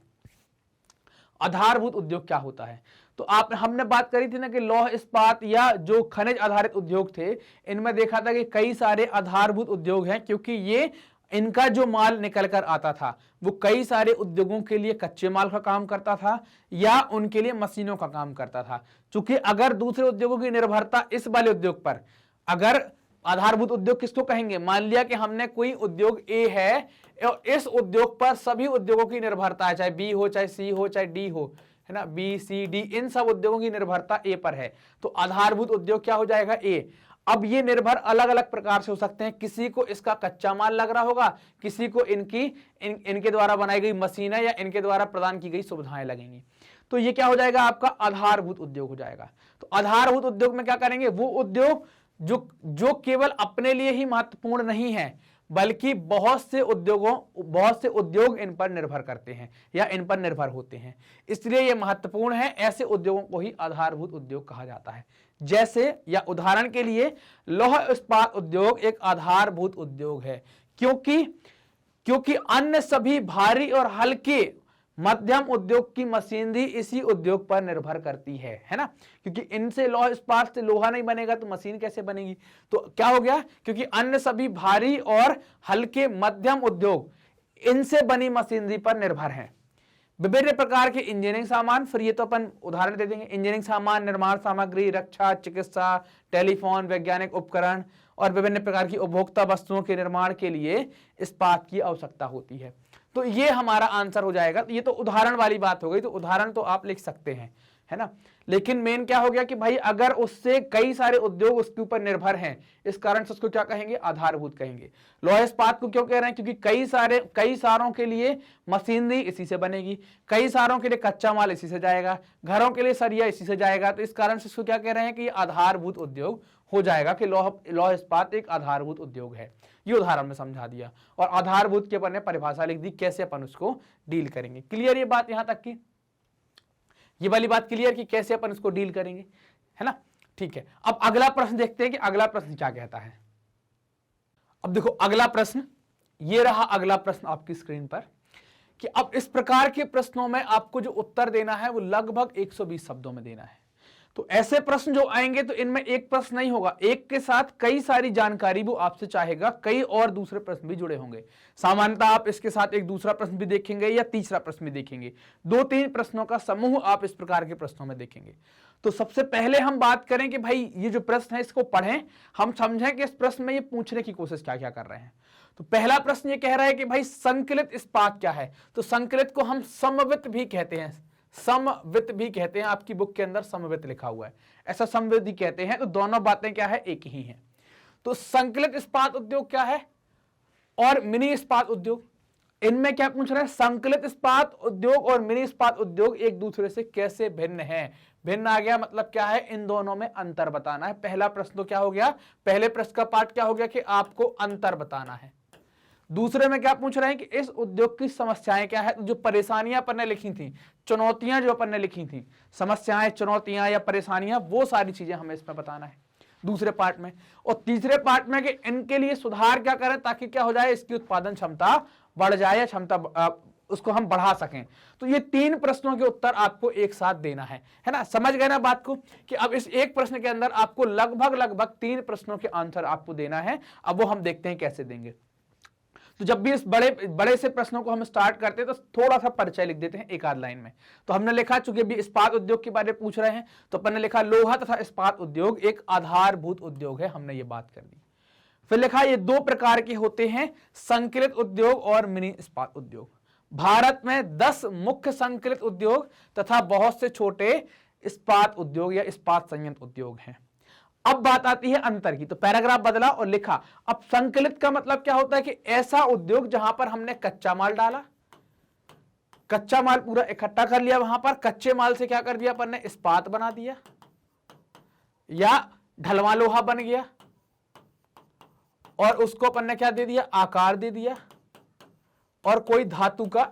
आधारभूत उद्योग क्या होता है, तो हमने बात करी थी ना कि लौह इस्पात या जो खनिज आधारित उद्योग थे, इनमें देखा था कि कई सारे आधारभूत उद्योग हैं, क्योंकि ये इनका जो माल निकल कर आता था वो कई सारे उद्योगों के लिए कच्चे माल का काम करता था या उनके लिए मशीनों का काम करता था। क्योंकि अगर दूसरे उद्योगों की निर्भरता इस वाले उद्योग पर, अगर आधारभूत उद्योग किसको कहेंगे, मान लिया कि हमने कोई उद्योग ए है और इस उद्योग पर सभी उद्योगों की निर्भरता है, चाहे बी हो, चाहे सी हो, चाहे डी हो, है ना, बी सी डी, इन सब उद्योगों की निर्भरता ए पर है, तो आधारभूत उद्योग क्या हो जाएगा, ए। अब ये निर्भर अलग अलग प्रकार से हो सकते हैं, किसी को इसका कच्चा माल लग रहा होगा, किसी को इनके द्वारा बनाई गई मशीनें या इनके द्वारा प्रदान की गई सुविधाएं लगेंगी। तो ये क्या हो जाएगा, आपका आधारभूत उद्योग हो जाएगा। तो आधारभूत उद्योग में क्या करेंगे, वो उद्योग जो केवल अपने लिए ही महत्वपूर्ण नहीं है, बल्कि बहुत से उद्योग इन पर निर्भर करते हैं या इन पर निर्भर होते हैं, इसलिए ये महत्वपूर्ण है। ऐसे उद्योगों को ही आधारभूत उद्योग कहा जाता है। जैसे, या उदाहरण के लिए, लौह इस्पात उद्योग एक आधारभूत उद्योग है, क्योंकि अन्य सभी भारी और हल्के मध्यम उद्योग की मशीनरी इसी उद्योग पर निर्भर करती है ना। क्योंकि इनसे लौह इस्पात से लोहा नहीं बनेगा तो मशीन कैसे बनेगी। तो क्या हो गया, क्योंकि अन्य सभी भारी और हल्के मध्यम उद्योग इनसे बनी मशीनरी पर निर्भर हैं। विभिन्न प्रकार के इंजीनियरिंग सामान, फिर ये तो अपन उदाहरण दे देंगे, इंजीनियरिंग सामान, निर्माण सामग्री, रक्षा, चिकित्सा, टेलीफोन, वैज्ञानिक उपकरण और विभिन्न प्रकार की उपभोक्ता वस्तुओं के निर्माण के लिए इस्पात की आवश्यकता होती है। तो ये हमारा आंसर हो जाएगा। ये तो उदाहरण वाली बात हो गई, तो उदाहरण तो आप लिख सकते हैं, है ना। लेकिन मेन क्या हो गया कि भाई अगर उससे कई सारे उद्योग उसके ऊपर निर्भर हैं, इस कारण से उसको क्या कहेंगे, आधारभूत कहेंगे। लौह इस्पात को क्यों कह रहे हैं, क्योंकि कई सारों के लिए मशीनरी इसी से बनेगी, कई सारों के लिए कच्चा माल इसी से जाएगा, घरों के लिए सरिया इसी से जाएगा। तो इस कारण से इसको क्या कह रहे हैं कि ये आधारभूत उद्योग हो जाएगा, कि लौह इस्पात एक आधारभूत उद्योग है। ये उदाहरण में समझा दिया, और आधारभूत के अपन ने परिभाषा लिख दी, कैसे अपन उसको डील करेंगे। क्लियर ये बात यहां तक की, ये वाली बात क्लियर कि कैसे अपन इसको डील करेंगे, है ना। ठीक है, अब अगला प्रश्न देखते हैं कि अगला प्रश्न क्या कहता है। अब देखो अगला प्रश्न, ये रहा अगला प्रश्न आपकी स्क्रीन पर, कि अब इस प्रकार के प्रश्नों में आपको जो उत्तर देना है वो लगभग 120 शब्दों में देना है। तो ऐसे प्रश्न जो आएंगे तो इनमें एक प्रश्न नहीं होगा, एक के साथ कई सारी जानकारी वो आपसे चाहेगा, कई और दूसरे प्रश्न भी जुड़े होंगे। सामान्यतः आप इसके साथ एक दूसरा प्रश्न भी देखेंगे या तीसरा प्रश्न भी देखेंगे, 2-3 प्रश्नों का समूह आप इस प्रकार के प्रश्नों में देखेंगे। तो सबसे पहले हम बात करें कि भाई ये जो प्रश्न है इसको पढ़ें, हम समझें कि इस प्रश्न में ये पूछने की कोशिश क्या क्या कर रहे हैं। तो पहला प्रश्न ये कह रहा है कि भाई संकलित इस्पात क्या है। तो संकलित को हम समवित भी कहते हैं, समवित भी कहते हैं, आपकी बुक के अंदर समवित लिखा हुआ है, ऐसा समवित भी कहते हैं। तो दोनों बातें क्या है, एक ही हैं। तो संकलित इस्पात उद्योग क्या है और मिनी इस्पात उद्योग, इनमें क्या पूछ रहे हैं, संकलित इस्पात उद्योग और मिनी इस्पात उद्योग एक दूसरे से कैसे भिन्न है। भिन्न आ गया मतलब क्या है, इन दोनों में अंतर बताना है। पहला प्रश्न तो क्या हो गया, पहले प्रश्न का पार्ट क्या हो गया कि आपको अंतर बताना है। दूसरे में क्या पूछ रहे हैं कि इस उद्योग की समस्याएं क्या है। तो जो परेशानियां अपन ने लिखी थी, चुनौतियां जो अपन ने लिखी थी, समस्याएं, चुनौतियां या परेशानियां, वो सारी चीजें हमें इसमें बताना है दूसरे पार्ट में। और तीसरे पार्ट में कि इनके लिए सुधार क्या करें ताकि क्या हो जाए, इसकी उत्पादन क्षमता बढ़ जाए या क्षमता उसको हम बढ़ा सकें। तो ये 3 प्रश्नों के उत्तर आपको एक साथ देना है ना। समझ गए ना बात को कि अब इस एक प्रश्न के अंदर आपको लगभग 3 प्रश्नों के आंसर आपको देना है। अब वो हम देखते हैं कैसे देंगे। तो जब भी इस बड़े से प्रश्नों को हम स्टार्ट करते हैं तो थोड़ा सा परिचय लिख देते हैं एक आध लाइन में। तो हमने लिखा, चूंकि भी इस्पात उद्योग के बारे में पूछ रहे हैं तो अपन ने लिखा लोहा तथा इस्पात उद्योग एक आधारभूत उद्योग है, हमने ये बात कर दी। फिर लिखा ये 2 प्रकार के होते हैं, संकलित उद्योग और मिनी इस्पात उद्योग। भारत में 10 मुख्य संकलित उद्योग तथा बहुत से छोटे इस्पात उद्योग या इस्पात संयंत्र उद्योग हैं। अब बात आती है अंतर की। तो पैराग्राफ बदला और लिखा, अब संकलित का मतलब क्या होता है कि ऐसा उद्योग जहां पर हमने कच्चा माल डाला, कच्चा माल पूरा इकट्ठा कर लिया, वहां पर कच्चे माल से क्या कर दिया अपन ने, इस्पात बना दिया या ढलवा लोहा बन गया और उसको अपन ने क्या दे दिया, आकार दे दिया। और कोई धातु का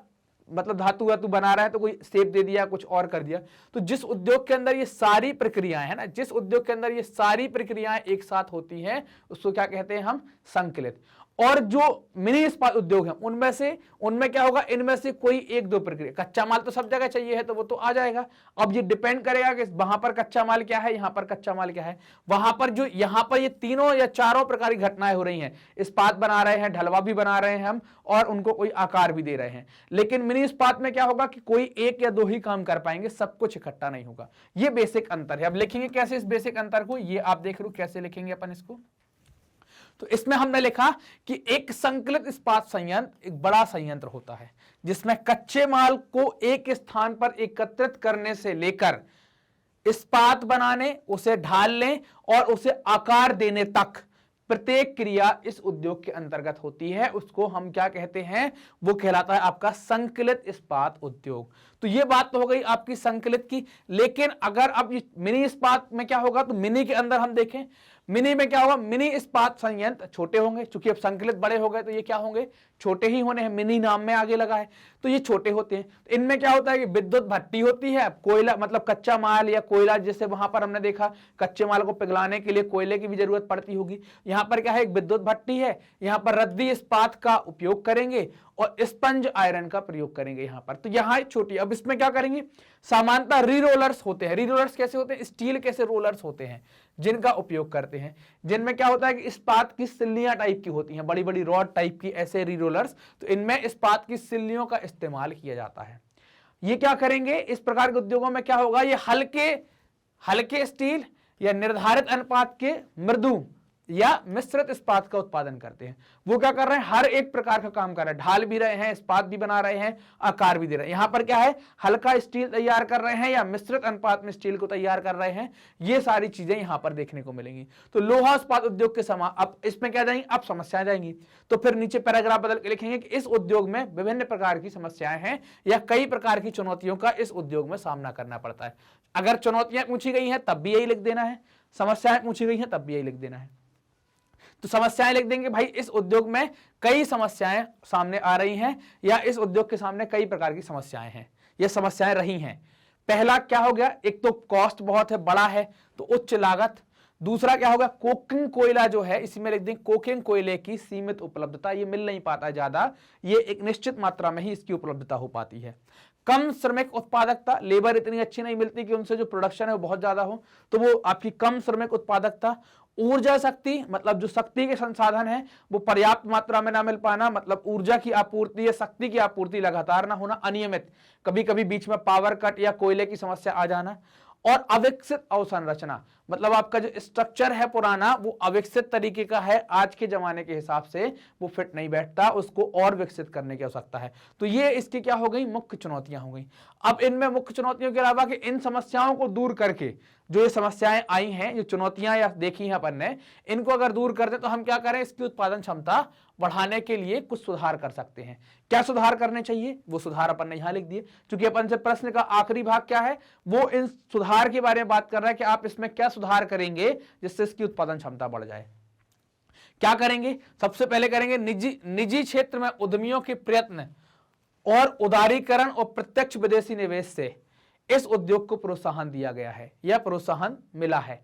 मतलब धातु बना रहा है तो कोई शेप दे दिया, कुछ और कर दिया। तो जिस उद्योग के अंदर ये सारी प्रक्रियाएं है ना, जिस उद्योग के अंदर ये सारी प्रक्रियाएं एक साथ होती हैं उसको क्या कहते हैं हम, संकलित। और जो मिनी इस्पात उद्योग है उनमें क्या होगा, इनमें से कोई 1-2 प्रक्रिया, कच्चा माल तो सब जगह चाहिए है तो वो तो आ जाएगा। अब ये डिपेंड करेगा कि वहां पर कच्चा माल क्या है, यहां पर कच्चा माल क्या है। वहां पर जो यहां पर ये 3 या 4 प्रकार की घटनाएं हो रही हैं, इस्पात बना रहे हैं, ढलवा भी बना रहे हैं हम, और उनको कोई आकार भी दे रहे हैं। लेकिन मिनी इस्पात में क्या होगा कि कोई 1 या 2 ही काम कर पाएंगे, सब कुछ इकट्ठा नहीं होगा। ये बेसिक अंतर है। अब लिखेंगे कैसे इस बेसिक अंतर को, ये आप देख लो कैसे लिखेंगे अपन इसको। तो इसमें हमने लिखा कि एक संकलित इस्पात संयंत्र एक बड़ा संयंत्र होता है जिसमें कच्चे माल को एक स्थान पर एकत्रित करने से लेकर इस्पात बनाने, उसे ढालने और उसे आकार देने तक प्रत्येक क्रिया इस उद्योग के अंतर्गत होती है। उसको हम क्या कहते हैं, वो कहलाता है आपका संकलित इस्पात उद्योग। तो ये बात तो हो गई आपकी संकलित की। लेकिन अगर अब मिनी इस्पात में क्या होगा, तो मिनी के अंदर हम देखें, मिनी में क्या होगा, मिनी इस्पात संयंत्र छोटे होंगे, क्योंकि अब संकलित बड़े हो गए तो ये क्या होंगे, छोटे ही होने हैं, मिनी नाम में आगे लगा है तो ये छोटे होते हैं। तो इनमें क्या होता है कि विद्युत भट्टी होती है, कोयला मतलब कच्चा माल या कोयला, जैसे वहां पर हमने देखा कच्चे माल को पिघलाने के लिए कोयले की भी जरूरत पड़ती होगी। यहाँ पर क्या है, एक विद्युत भट्टी है, यहाँ पर रद्दी इस्पात का उपयोग करेंगे और स्पंज आयरन का प्रयोग करेंगे यहाँ पर। तो यहाँ छोटी, अब इसमें क्या करेंगे, सामान्यतः री रोलर्स होते हैं। री रोलर्स कैसे होते हैं, स्टील कैसे रोलर्स होते हैं जिनका उपयोग करते हैं, जिनमें क्या होता है कि इस्पात की सिल्लियां टाइप की होती हैं, बड़ी बड़ी रॉड टाइप की, ऐसे री रोलर्स। तो इनमें इस्पात की सिल्लियों का इस्तेमाल किया जाता है। ये क्या करेंगे, इस प्रकार के उद्योगों में क्या होगा, ये हल्के स्टील या निर्धारित अनुपात के मृदु या मिश्रित इस्पात का उत्पादन करते हैं। वो क्या कर रहे हैं, हर एक प्रकार का काम कर रहे हैं, ढाल भी रहे हैं, इस्पात भी बना रहे हैं, आकार भी दे रहे हैं। यहां पर क्या है, हल्का स्टील तैयार कर रहे हैं या मिश्रित अनुपात में स्टील को तैयार कर रहे हैं। ये सारी चीजें यहां पर देखने को मिलेंगी। तो लोहा इस्पात उद्योग के समान अब इसमें क्या जाएंगी, अब समस्याएं जाएंगी। तो फिर नीचे पैराग्राफ बदल के लिखेंगे कि इस उद्योग में विभिन्न प्रकार की समस्याएं हैं या कई प्रकार की चुनौतियों का इस उद्योग में सामना करना पड़ता है। अगर चुनौतियां पूछी गई हैं तब भी यही लिख देना है, समस्याएं पूछी गई हैं तब भी यही लिख देना है। तो समस्याएं लिख देंगे, भाई इस उद्योग में कई समस्याएं सामने आ रही हैं या इस उद्योग के सामने कई प्रकार की समस्याएं हैं, ये समस्याएं रही हैं। पहला क्या हो गया, एक तो कॉस्ट बहुत है, बड़ा है तो उच्च लागत। दूसरा क्या होगा, कोकिंग कोयला जो है, इसी में लिख दें कोकिंग कोयले की सीमित उपलब्धता, ये मिल नहीं पाता है ज्यादा, ये एक निश्चित मात्रा में ही इसकी उपलब्धता हो पाती है। कम श्रमिक उत्पादकता, लेबर इतनी अच्छी नहीं मिलती कि उनसे जो प्रोडक्शन है वो बहुत ज्यादा हो, तो वो आपकी कम श्रमिक उत्पादकता। ऊर्जा शक्ति, मतलब जो शक्ति के संसाधन है वो पर्याप्त मात्रा में ना मिल पाना, मतलब ऊर्जा की आपूर्ति या शक्ति की आपूर्ति लगातार ना होना, अनियमित, कभी कभी बीच में पावर कट या कोयले की समस्या आ जाना। और अविकसित अवसंरचना, मतलब आपका जो स्ट्रक्चर है पुराना वो अविकसित तरीके का है, आज के जमाने के हिसाब से वो फिट नहीं बैठता, उसको और विकसित करने की आवश्यकता है। तो ये इसकी क्या हो गई, मुख्य चुनौतियां हो गई। अब इनमें मुख्य चुनौतियों के अलावा कि इन समस्याओं को दूर करके, जो ये समस्याएं आई हैं, जो चुनौतियां या देखी हैं अपन ने, इनको अगर दूर कर दें तो हम क्या करें, इसकी उत्पादन क्षमता बढ़ाने के लिए कुछ सुधार कर सकते हैं। क्या सुधार करने चाहिए, वो सुधार अपन ने यहां लिख दिए। क्योंकि अपन से प्रश्न का आखिरी भाग क्या है, वो इन सुधार के बारे में बात कर रहा है कि आप इसमें क्या सुधार करेंगे जिससे इसकी उत्पादन क्षमता बढ़ जाए। क्या करेंगे, सबसे पहले करेंगे निजी क्षेत्र में उद्यमियों के प्रयत्न और उदारीकरण और प्रत्यक्ष विदेशी निवेश से इस उद्योग को प्रोत्साहन दिया गया है या प्रोत्साहन मिला है।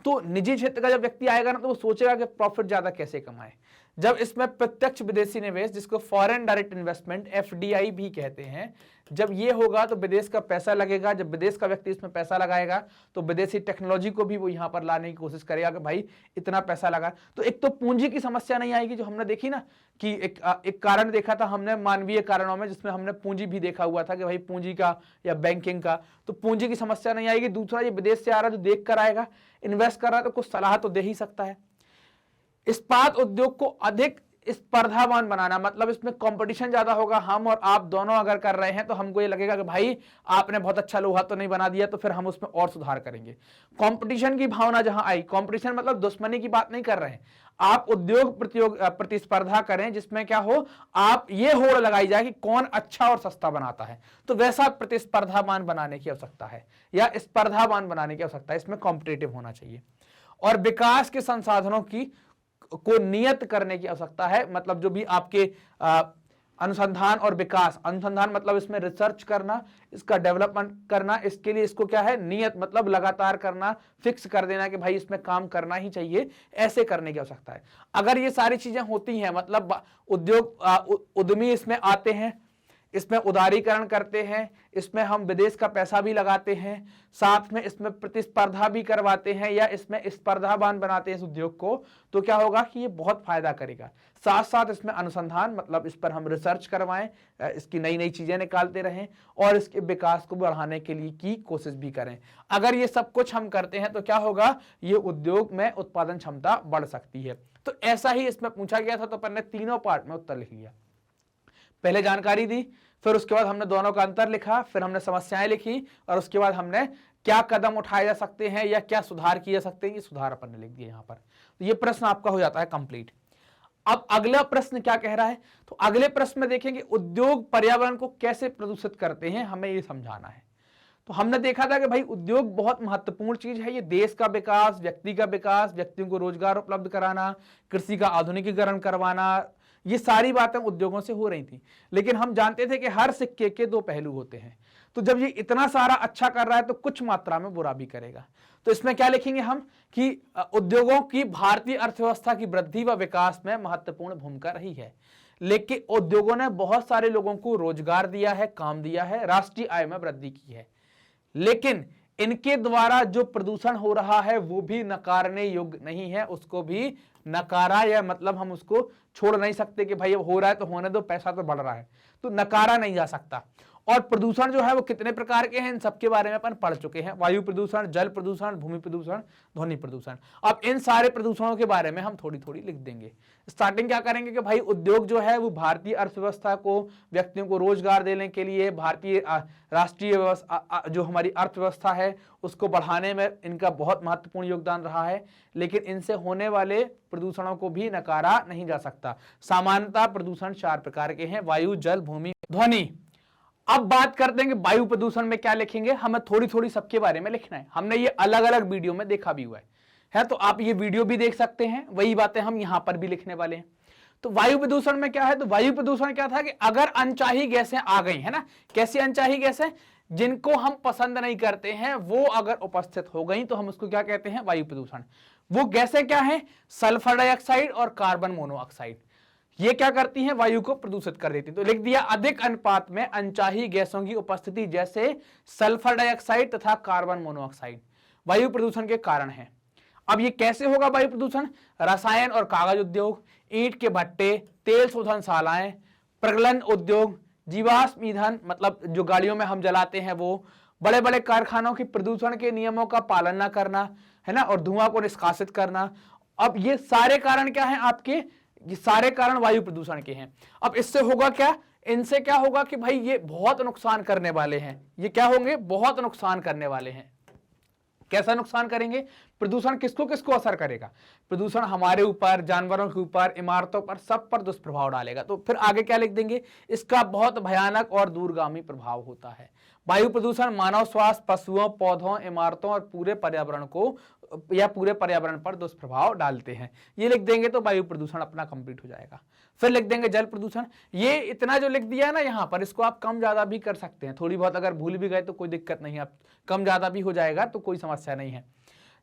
तो निजी क्षेत्र का जब व्यक्ति आएगा ना तो वो सोचेगा कि प्रॉफिट ज्यादा कैसे कमाए। जब इसमें प्रत्यक्ष विदेशी निवेश, जिसको फॉरेन डायरेक्ट इन्वेस्टमेंट एफडीआई भी कहते हैं, जब ये होगा तो विदेश का पैसा लगेगा। जब विदेश का व्यक्ति इसमें पैसा लगाएगा तो विदेशी टेक्नोलॉजी को भी वो यहां पर लाने की कोशिश करेगा कि भाई इतना पैसा लगा। तो एक तो पूंजी की समस्या नहीं आएगी, जो हमने देखी ना कि एक कारण देखा था हमने मानवीय कारणों में, जिसमें हमने पूंजी भी देखा हुआ था कि भाई पूंजी का या बैंकिंग का, तो पूंजी की समस्या नहीं आएगी। दूसरा, ये विदेश से आ रहा है, जो देख कर आएगा, इन्वेस्ट कर रहा है, तो कुछ सलाह तो दे ही सकता है। इस्पात उद्योग को अधिक स्पर्धावान बनाना, मतलब इसमें कंपटीशन ज्यादा होगा। हम और आप दोनों अगर कर रहे हैं तो हमको ये लगेगा कि भाई आपने बहुत अच्छा लोहा तो नहीं बना दिया, तो फिर हम उसमें और सुधार करेंगे। कंपटीशन की भावना जहां आई, कंपटीशन मतलब दुश्मनी की बात नहीं कर रहे हैं, आप उद्योग प्रतिस्पर्धा करें जिसमें क्या हो, आप ये होड़ लगाई जाए कि कौन अच्छा और सस्ता बनाता है। तो वैसा प्रतिस्पर्धावान बनाने की आवश्यकता है या स्पर्धावान बनाने की आवश्यकता है, इसमें कॉम्पिटिटिव होना चाहिए। और विकास के संसाधनों को नियत करने की आवश्यकता है, मतलब जो भी आपके अनुसंधान और विकास, अनुसंधान मतलब इसमें रिसर्च करना, इसका डेवलपमेंट करना, इसके लिए इसको क्या है, नियत मतलब लगातार करना, फिक्स कर देना कि भाई इसमें काम करना ही चाहिए, ऐसे करने की आवश्यकता है। अगर ये सारी चीजें होती हैं, मतलब उद्यमी इसमें आते हैं, इसमें उदारीकरण करते हैं, इसमें हम विदेश का पैसा भी लगाते हैं, साथ में इसमें प्रतिस्पर्धा भी करवाते हैं या इसमें स्पर्धावान बनाते हैं इस उद्योग को, तो क्या होगा कि ये बहुत फायदा करेगा। साथ साथ इसमें अनुसंधान, मतलब इस पर हम रिसर्च करवाएं, इसकी नई नई चीजें निकालते रहें और इसके विकास को बढ़ाने के लिए की कोशिश भी करें। अगर ये सब कुछ हम करते हैं तो क्या होगा, ये उद्योग में उत्पादन क्षमता बढ़ सकती है। तो ऐसा ही इसमें पूछा गया था, तो अपन ने तीनों पार्ट में उत्तर लिख लिया। पहले जानकारी दी, फिर उसके बाद हमने दोनों का अंतर लिखा, फिर हमने समस्याएं लिखी, और उसके बाद हमने क्या कदम उठाए जा सकते हैं या क्या सुधार किए जा सकते हैं, ये सुधार अपन ने लिख दिया यहां पर। तो ये प्रश्न आपका हो जाता है कंप्लीट। अब अगला प्रश्न क्या कह रहा है, तो अगले प्रश्न में देखेंगे उद्योग पर्यावरण को कैसे प्रदूषित करते हैं, हमें ये समझाना है। तो हमने देखा था कि भाई उद्योग बहुत महत्वपूर्ण चीज है, ये देश का विकास, व्यक्ति का विकास, व्यक्तियों को रोजगार उपलब्ध कराना, कृषि का आधुनिकीकरण करवाना, ये सारी बातें उद्योगों से हो रही थी। लेकिन हम जानते थे कि हर सिक्के के दो पहलू होते हैं, तो जब ये इतना सारा अच्छा कर रहा है तो कुछ मात्रा में बुरा भी करेगा। तो इसमें क्या लिखेंगे हम कि उद्योगों की भारतीय अर्थव्यवस्था की वृद्धि व विकास में महत्वपूर्ण भूमिका रही है, लेकिन उद्योगों ने बहुत सारे लोगों को रोजगार दिया है, काम दिया है, राष्ट्रीय आय में वृद्धि की है, लेकिन इनके द्वारा जो प्रदूषण हो रहा है वो भी नकारने योग्य नहीं है, उसको भी नकारा, या मतलब हम उसको छोड़ नहीं सकते कि भाई अब हो रहा है तो होने दो, पैसा तो बढ़ रहा है, तो नकारा नहीं जा सकता। और प्रदूषण जो है वो कितने प्रकार के हैं, इन सबके बारे में अपन पढ़ चुके हैं, वायु प्रदूषण, जल प्रदूषण, भूमि प्रदूषण, ध्वनि प्रदूषण। अब इन सारे प्रदूषणों के बारे में हम थोड़ी थोड़ी लिख देंगे। स्टार्टिंग क्या करेंगे कि भाई उद्योग जो है वो भारतीय अर्थव्यवस्था को, व्यक्तियों को रोजगार देने के लिए, भारतीय राष्ट्रीय जो हमारी अर्थव्यवस्था है उसको बढ़ाने में इनका बहुत महत्वपूर्ण योगदान रहा है, लेकिन इनसे होने वाले प्रदूषणों को भी नकारा नहीं जा सकता। सामान्यतः प्रदूषण 4 प्रकार के हैं, वायु, जल, भूमि, ध्वनि। अब बात करते हैं कि वायु प्रदूषण में क्या लिखेंगे, हमें थोड़ी थोड़ी सबके बारे में लिखना है। हमने ये अलग अलग वीडियो में देखा भी हुआ है, तो आप ये वीडियो भी देख सकते हैं, वही बातें हम यहां पर भी लिखने वाले हैं। तो वायु प्रदूषण में क्या है, तो वायु प्रदूषण क्या था कि अगर अनचाही गैसें आ गई है ना, कैसी अनचाही गैसें, जिनको हम पसंद नहीं करते हैं, वो अगर उपस्थित हो गई तो हम उसको क्या कहते हैं, वायु प्रदूषण। वो गैसें क्या हैं? सल्फर डाइऑक्साइड और कार्बन मोनोऑक्साइड। ये क्या करती हैं? वायु को प्रदूषित कर देती हैं। तो लिख दिया अधिक अनुपात में अनचाही गैसों की उपस्थिति जैसे सल्फर डाइऑक्साइड तथा कार्बन मोनोऑक्साइड वायु प्रदूषण के कारण है। अब ये कैसे होगा वायु प्रदूषण? रसायन और कागज उद्योग, ईंट के भट्टे, तेल शोधनशालाएं, प्रगलन उद्योग, जीवाश्म ईंधन मतलब जो गाड़ियों में हम जलाते हैं वो, बड़े बड़े कारखानों की प्रदूषण के नियमों का पालन न करना, है ना, और धुआं को निष्कासित करना। अब ये सारे कारण क्या हैं आपके? ये सारे कारण वायु प्रदूषण के हैं। अब इससे होगा क्या? इनसे क्या होगा कि भाई ये बहुत नुकसान करने वाले हैं। ये क्या होंगे? बहुत नुकसान करने वाले हैं। कैसा नुकसान करेंगे? प्रदूषण किसको किसको असर करेगा? प्रदूषण हमारे ऊपर, जानवरों के ऊपर, इमारतों पर, सब पर दुष्प्रभाव डालेगा। तो फिर आगे क्या लिख देंगे? इसका बहुत भयानक और दूरगामी प्रभाव होता है। वायु प्रदूषण मानव स्वास्थ्य, पशुओं, पौधों, इमारतों और पूरे पर्यावरण को या पूरे पर्यावरण पर दुष्प्रभाव डालते हैं। ये लिख देंगे तो वायु प्रदूषण अपना कंप्लीट हो जाएगा। फिर लिख देंगे जल प्रदूषण। ये इतना जो लिख दिया है ना यहाँ पर, इसको आप कम ज्यादा भी कर सकते हैं। थोड़ी बहुत अगर भूल भी गए तो कोई दिक्कत नहीं है, आप कम ज्यादा भी हो जाएगा तो कोई समस्या नहीं है।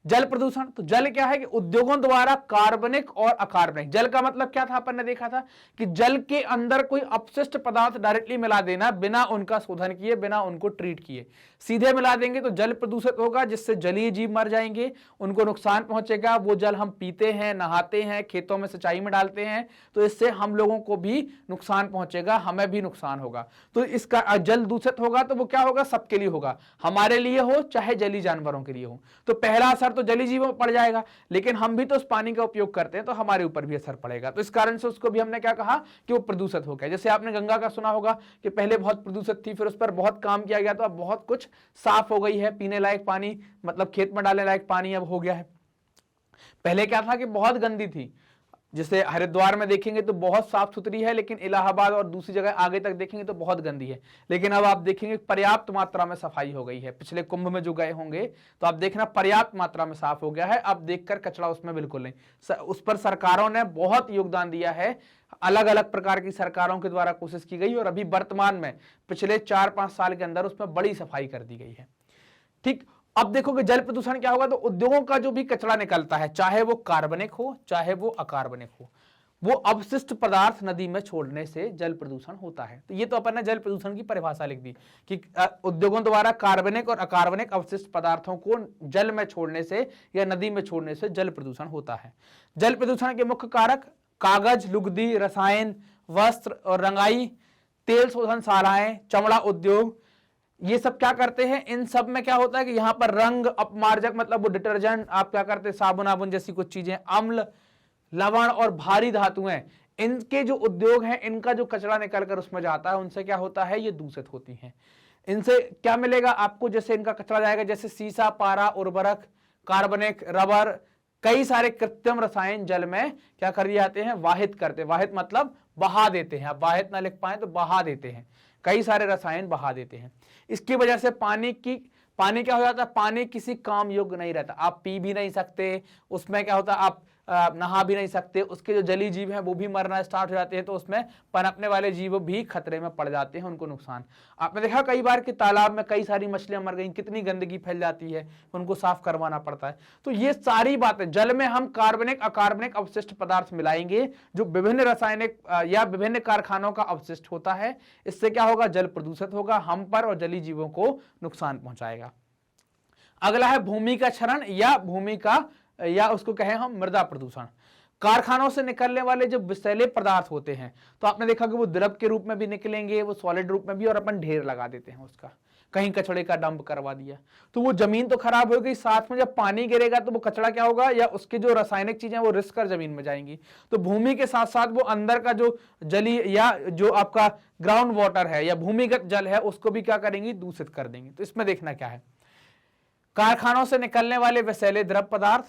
जल प्रदूषण, तो जल क्या है कि उद्योगों द्वारा कार्बनिक और अकार्बनिक, जल का मतलब क्या था अपन ने देखा था कि जल के अंदर कोई अपशिष्ट पदार्थ डायरेक्टली मिला देना बिना उनका शोधन किए, बिना उनको ट्रीट किए, सीधे मिला देंगे तो जल प्रदूषित होगा, जिससे जलीय जीव मर जाएंगे, उनको नुकसान पहुंचेगा। वो जल हम पीते हैं, नहाते हैं, खेतों में सिंचाई में डालते हैं, तो इससे हम लोगों को भी नुकसान पहुंचेगा, हमें भी नुकसान होगा। तो इसका जल दूषित होगा तो वो क्या होगा? सबके लिए होगा, हमारे लिए हो चाहे जलीय जानवरों के लिए हो। तो पहला असर तो जलीय जीवों पर पड़ जाएगा, लेकिन हम भी तो उस पानी का उपयोग करते हैं तो हमारे ऊपर भी असर पड़ेगा। तो इस कारण से उसको भी हमने क्या कहा कि वो प्रदूषित हो गया। जैसे आपने गंगा का सुना होगा कि पहले बहुत प्रदूषित थी, फिर उस पर बहुत काम किया गया तो अब बहुत कुछ साफ हो गई है, पीने लायक पानी, मतलब खेत में डालने लायक पानी अब हो गया है। पहले क्या था कि बहुत गंदी थी, जैसे हरिद्वार में देखेंगे तो बहुत साफ सुथरी है, लेकिन इलाहाबाद और दूसरी जगह आगे तक देखेंगे तो बहुत गंदी है। लेकिन अब आप देखेंगे पर्याप्त मात्रा में सफाई हो गई है। पिछले कुंभ में जो गए होंगे तो आप देखना पर्याप्त मात्रा में साफ हो गया है। अब देखकर कचरा उसमें बिल्कुल नहीं। उस पर सरकारों ने बहुत योगदान दिया है, अलग अलग प्रकार की सरकारों के द्वारा कोशिश की गई और अभी वर्तमान में पिछले 4-5 साल के अंदर उसमें बड़ी सफाई कर दी गई है। ठीक, अब देखोगे जल प्रदूषण क्या होगा? तो उद्योगों का जो भी कचरा निकलता है, चाहे वो कार्बनिक हो चाहे वो अकार्बनिक हो, वो अवशिष्ट पदार्थ नदी में छोड़ने से जल प्रदूषण होता है। तो ये तो अपन ने जल प्रदूषण की परिभाषा लिख दी कि उद्योगों द्वारा कार्बनिक और अकार्बनिक अवशिष्ट पदार्थों को जल में छोड़ने से या नदी में छोड़ने से जल प्रदूषण होता है। जल प्रदूषण के मुख्य कारक कागज, लुगदी, रसायन, वस्त्र और रंगाई, तेल शोधनशालाएं, चमड़ा उद्योग, ये सब क्या करते हैं? इन सब में क्या होता है कि यहाँ पर रंग अपमार्जक मतलब वो डिटर्जेंट, आप क्या करते हैं, साबुन आबुन जैसी कुछ चीजें, अम्ल, लवण और भारी धातुएं, इनके जो उद्योग हैं, इनका जो कचरा निकलकर उसमें जाता है, उनसे क्या होता है? ये दूषित होती हैं। इनसे क्या मिलेगा आपको? जैसे इनका कचरा जाएगा, जैसे सीसा, पारा, उर्वरक, कार्बनिक, रबर, कई सारे कृत्रिम रसायन जल में क्या कर दिए जाते हैं? वाहित करते। वाहित मतलब बहा देते हैं। आप वाहित ना लिख पाए तो बहा देते हैं, कई सारे रसायन बहा देते हैं। इसकी वजह से पानी क्या हो जाता है? पानी किसी काम योग्य नहीं रहता। आप पी भी नहीं सकते, उसमें क्या होता है? आप नहा भी नहीं सकते, उसके जो जलीय जीव हैं वो भी मरना स्टार्ट हो जाते हैं, तो उसमें पनपने वाले जीव भी खतरे में पड़ जाते हैं, उनको नुकसान। आपने देखा कई बार कि तालाब में कई सारी मछलियां मर गई, कितनी गंदगी फैल जाती है, उनको साफ करवाना पड़ता है। तो ये सारी बातें, जल में हम कार्बनिक अकार्बनिक अवशिष्ट पदार्थ मिलाएंगे जो विभिन्न रासायनिक या विभिन्न कारखानों का अवशिष्ट होता है, इससे क्या होगा? जल प्रदूषित होगा, हम पर और जलीय जीवों को नुकसान पहुंचाएगा। अगला है भूमि का क्षरण या उसको कहें हम मृदा प्रदूषण। कारखानों से निकलने वाले जो विषैले पदार्थ होते हैं, तो आपने देखा कि वो द्रव के रूप में भी निकलेंगे, वो सॉलिड रूप में भी, और अपन ढेर लगा देते हैं उसका, कहीं कचड़े का डंप करवा दिया तो वो जमीन तो खराब हो गई, साथ में जब पानी गिरेगा तो वो कचड़ा क्या होगा? या उसके जो रासायनिक चीजें वो रिस कर जमीन में जाएंगी। तो भूमि के साथ साथ वो अंदर का जो जलीय या जो आपका ग्राउंड वाटर है या भूमिगत जल है, उसको भी क्या करेंगी? दूषित कर देंगे। तो इसमें देखना क्या है? कारखानों से निकलने वाले विषैले द्रव पदार्थ,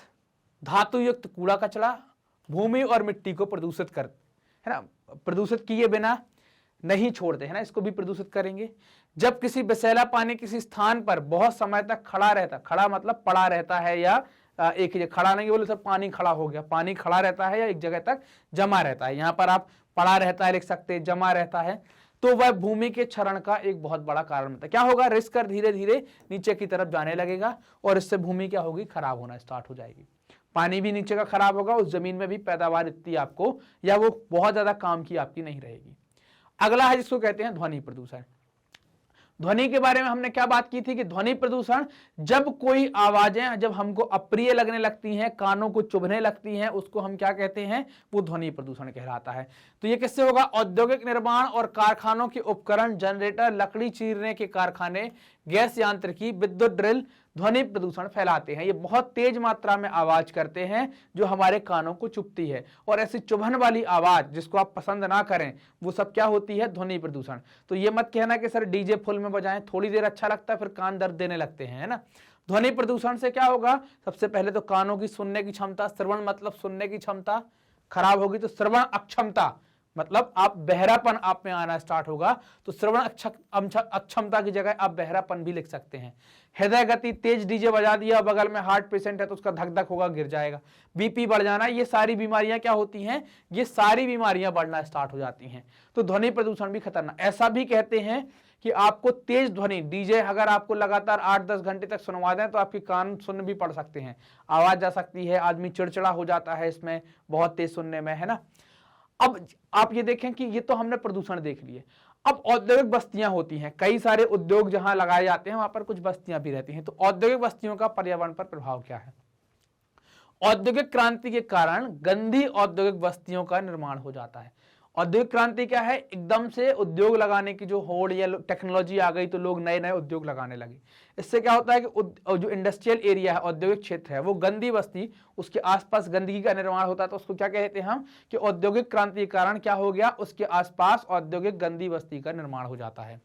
धातु युक्त कूड़ा कचरा भूमि और मिट्टी को प्रदूषित कर, है ना, प्रदूषित किए बिना नहीं छोड़ते, है ना, इसको भी प्रदूषित करेंगे। जब किसी विषैला पानी किसी स्थान पर बहुत समय तक खड़ा मतलब पड़ा रहता है, या एक जगह खड़ा नहीं बोले सब पानी खड़ा हो गया, पानी खड़ा रहता है या एक जगह तक जमा रहता है, यहां पर आप पड़ा रहता है लिख सकते हैं, जमा रहता है, तो वह भूमि के क्षरण का एक बहुत बड़ा कारण बनता है। क्या होगा? रिस कर धीरे धीरे नीचे की तरफ जाने लगेगा और इससे भूमि क्या होगी? खराब होना स्टार्ट हो जाएगी। पानी भी नीचे का खराब होगा, उस जमीन में भी पैदावार इतनी आपको या वो बहुत ज्यादा काम की आपकी नहीं रहेगी। अगला है जिसको कहते हैं ध्वनि प्रदूषण। ध्वनि के बारे में हमने क्या बात की थी कि ध्वनि प्रदूषण जब कोई आवाजें जब हमको अप्रिय लगने लगती हैं, कानों को चुभने लगती हैं, उसको हम क्या कहते हैं, वो ध्वनि प्रदूषण कहलाता है। तो ये किससे होगा? औद्योगिक निर्माण और कारखानों के उपकरण, जनरेटर, लकड़ी चीरने के कारखाने, गैस यांत्रिकी, विद्युत ड्रिल ध्वनि प्रदूषण फैलाते हैं। ये बहुत तेज मात्रा में आवाज करते हैं जो हमारे कानों को चुभती है, और ऐसी चुभन वाली आवाज जिसको आप पसंद ना करें वो सब क्या होती है? ध्वनि प्रदूषण। तो ये मत कहना कि सर डीजे फुल में बजाएं, थोड़ी देर अच्छा लगता है फिर कान दर्द देने लगते हैं, है ना। ध्वनि प्रदूषण से क्या होगा? सबसे पहले तो कानों की सुनने की क्षमता, श्रवण मतलब सुनने की क्षमता खराब होगी, तो श्रवण अक्षमता मतलब आप बहरापन आप में आना स्टार्ट होगा। तो श्रवण अक्षमता की जगह आप बहरापन भी लिख सकते हैं। हृदय गति तेज, डीजे बजा दिया, बगल में हार्ट पेशेंट है तो उसका धक धक होगा, गिर जाएगा। बीपी बढ़ जाना, ये सारी बीमारियां क्या होती हैं? ये सारी बीमारियां बढ़ना स्टार्ट हो जाती हैं। तो ध्वनि प्रदूषण भी खतरनाक। ऐसा भी कहते हैं कि आपको तेज ध्वनि डीजे अगर आपको लगातार 8-10 घंटे तक सुनवा दें तो आपके कान सुन भी पड़ सकते हैं, आवाज जा सकती है, आदमी चिड़चिड़ा हो जाता है इसमें बहुत तेज सुनने में, है ना। अब आप ये देखें कि ये तो हमने प्रदूषण देख लिए। अब औद्योगिक बस्तियां होती हैं, कई सारे उद्योग जहां लगाए जाते हैं वहां पर कुछ बस्तियां भी रहती हैं। तो औद्योगिक बस्तियों का पर्यावरण पर प्रभाव क्या है? औद्योगिक क्रांति के कारण गंदी औद्योगिक बस्तियों का निर्माण हो जाता है। औद्योगिक क्रांति क्या है? एकदम से उद्योग लगाने की जो होड़ या टेक्नोलॉजी आ गई तो लोग नए नए उद्योग लगाने लगे। इससे क्या होता है कि जो इंडस्ट्रियल एरिया है, औद्योगिक क्षेत्र है, वो गंदी बस्ती, उसके आसपास गंदगी का निर्माण होता है। तो उसको क्या कहते हैं हम कि औद्योगिक क्रांति के कारण क्या हो गया? उसके आसपास औद्योगिक गंदी बस्ती का निर्माण हो जाता है,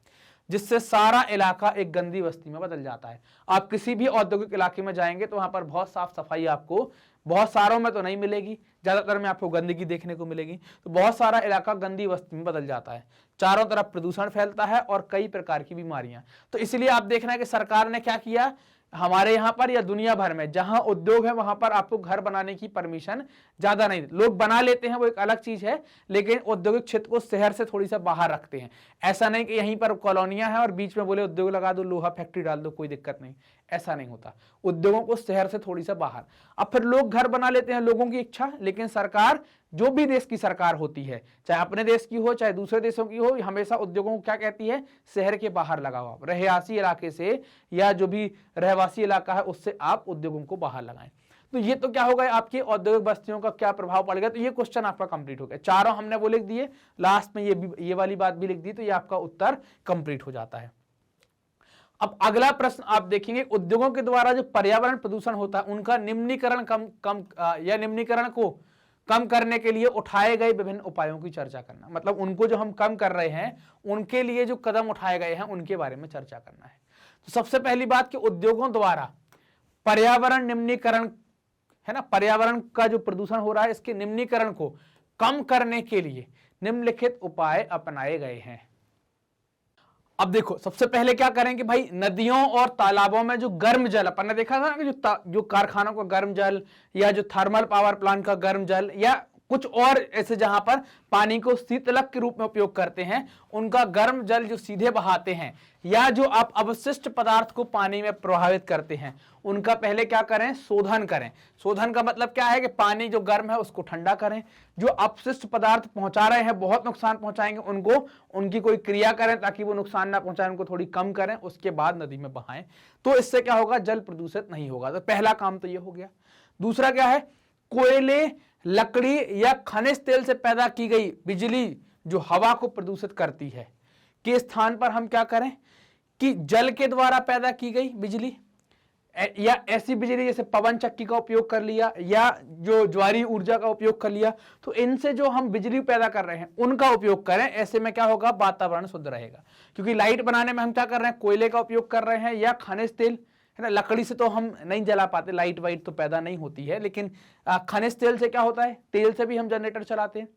जिससे सारा इलाका एक गंदी बस्ती में बदल जाता है। आप किसी भी औद्योगिक इलाके में जाएंगे तो वहां पर बहुत साफ सफाई आपको बहुत सारों में तो नहीं मिलेगी, ज्यादातर में आपको गंदगी देखने को मिलेगी। तो बहुत सारा इलाका गंदी बस्ती में बदल जाता है, चारों तरफ प्रदूषण फैलता है और कई प्रकार की बीमारियां। तो इसलिए आप देखना है कि सरकार ने क्या किया, हमारे यहाँ पर या दुनिया भर में जहां उद्योग है वहां पर आपको घर बनाने की परमिशन ज्यादा नहीं, लोग बना लेते हैं वो एक अलग चीज है, लेकिन औद्योगिक क्षेत्र को शहर से थोड़ी सा बाहर रखते हैं। ऐसा नहीं कि यहीं पर कॉलोनियां हैं और बीच में बोले उद्योग लगा दो, लोहा फैक्ट्री डाल दो, कोई दिक्कत नहीं, ऐसा नहीं होता। उद्योगों को शहर से थोड़ी सा बाहर। अब फिर लोग घर बना लेते हैं, लोगों की इच्छा, लेकिन सरकार, जो भी देश की सरकार होती है, चाहे अपने देश की हो चाहे दूसरे देशों की हो, हमेशा उद्योगों को क्या कहती है? शहर के बाहर लगाओ आप, रहवासी इलाके से या जो भी रहवासी इलाका है उससे आप उद्योगों को बाहर लगाएं। तो ये तो क्या होगा, आपकी औद्योगिक बस्तियों का क्या प्रभाव पड़ेगा। तो ये क्वेश्चन आपका कंप्लीट हो गया, चारों हमने वो लिख दिए, लास्ट में ये वाली बात भी लिख दी, तो ये आपका उत्तर कंप्लीट हो जाता है। अब अगला प्रश्न आप देखेंगे, उद्योगों के द्वारा जो पर्यावरण प्रदूषण होता है उनका निम्नीकरण को कम करने के लिए उठाए गए विभिन्न उपायों की चर्चा करना। मतलब उनको जो हम कम कर रहे हैं उनके लिए जो कदम उठाए गए हैं उनके बारे में चर्चा करना है। तो सबसे पहली बात कि उद्योगों द्वारा पर्यावरण निम्नीकरण, है ना, पर्यावरण का जो प्रदूषण हो रहा है इसके निम्नीकरण को कम करने के लिए निम्नलिखित उपाय अपनाए गए हैं। अब देखो, सबसे पहले क्या करेंगे भाई, नदियों और तालाबों में जो गर्म जल, अपन ने देखा था ना कि जो कारखानों का गर्म जल या जो थर्मल पावर प्लांट का गर्म जल या कुछ और ऐसे जहां पर पानी को शीतलक के रूप में उपयोग करते हैं, उनका गर्म जल जो सीधे बहाते हैं या जो आप अवशिष्ट पदार्थ को पानी में प्रभावित करते हैं, उनका पहले क्या करें, शोधन करें। शोधन का मतलब क्या है कि पानी जो गर्म है उसको ठंडा करें, जो अपशिष्ट पदार्थ पहुंचा रहे हैं, बहुत नुकसान पहुंचाएंगे उनको, उनकी कोई क्रिया करें ताकि वो नुकसान ना पहुंचाएं, उनको थोड़ी कम करें, उसके बाद नदी में बहाएं। तो इससे क्या होगा, जल प्रदूषित नहीं होगा। तो पहला काम तो ये हो गया। दूसरा क्या है, कोयले, लकड़ी या खनिज तेल से पैदा की गई बिजली जो हवा को प्रदूषित करती है के स्थान पर हम क्या करें कि जल के द्वारा पैदा की गई बिजली या ऐसी बिजली जैसे पवन चक्की का उपयोग कर लिया या जो ज्वारी ऊर्जा का उपयोग कर लिया, तो इनसे जो हम बिजली पैदा कर रहे हैं उनका उपयोग करें। ऐसे में क्या होगा, वातावरण शुद्ध रहेगा। क्योंकि लाइट बनाने में हम क्या कर रहे हैं, कोयले का उपयोग कर रहे हैं या खनिज तेल, है ना। लकड़ी से तो हम नहीं जला पाते, लाइट वाइट तो पैदा नहीं होती है, लेकिन खनिज तेल से क्या होता है, तेल से भी हम जनरेटर चलाते हैं।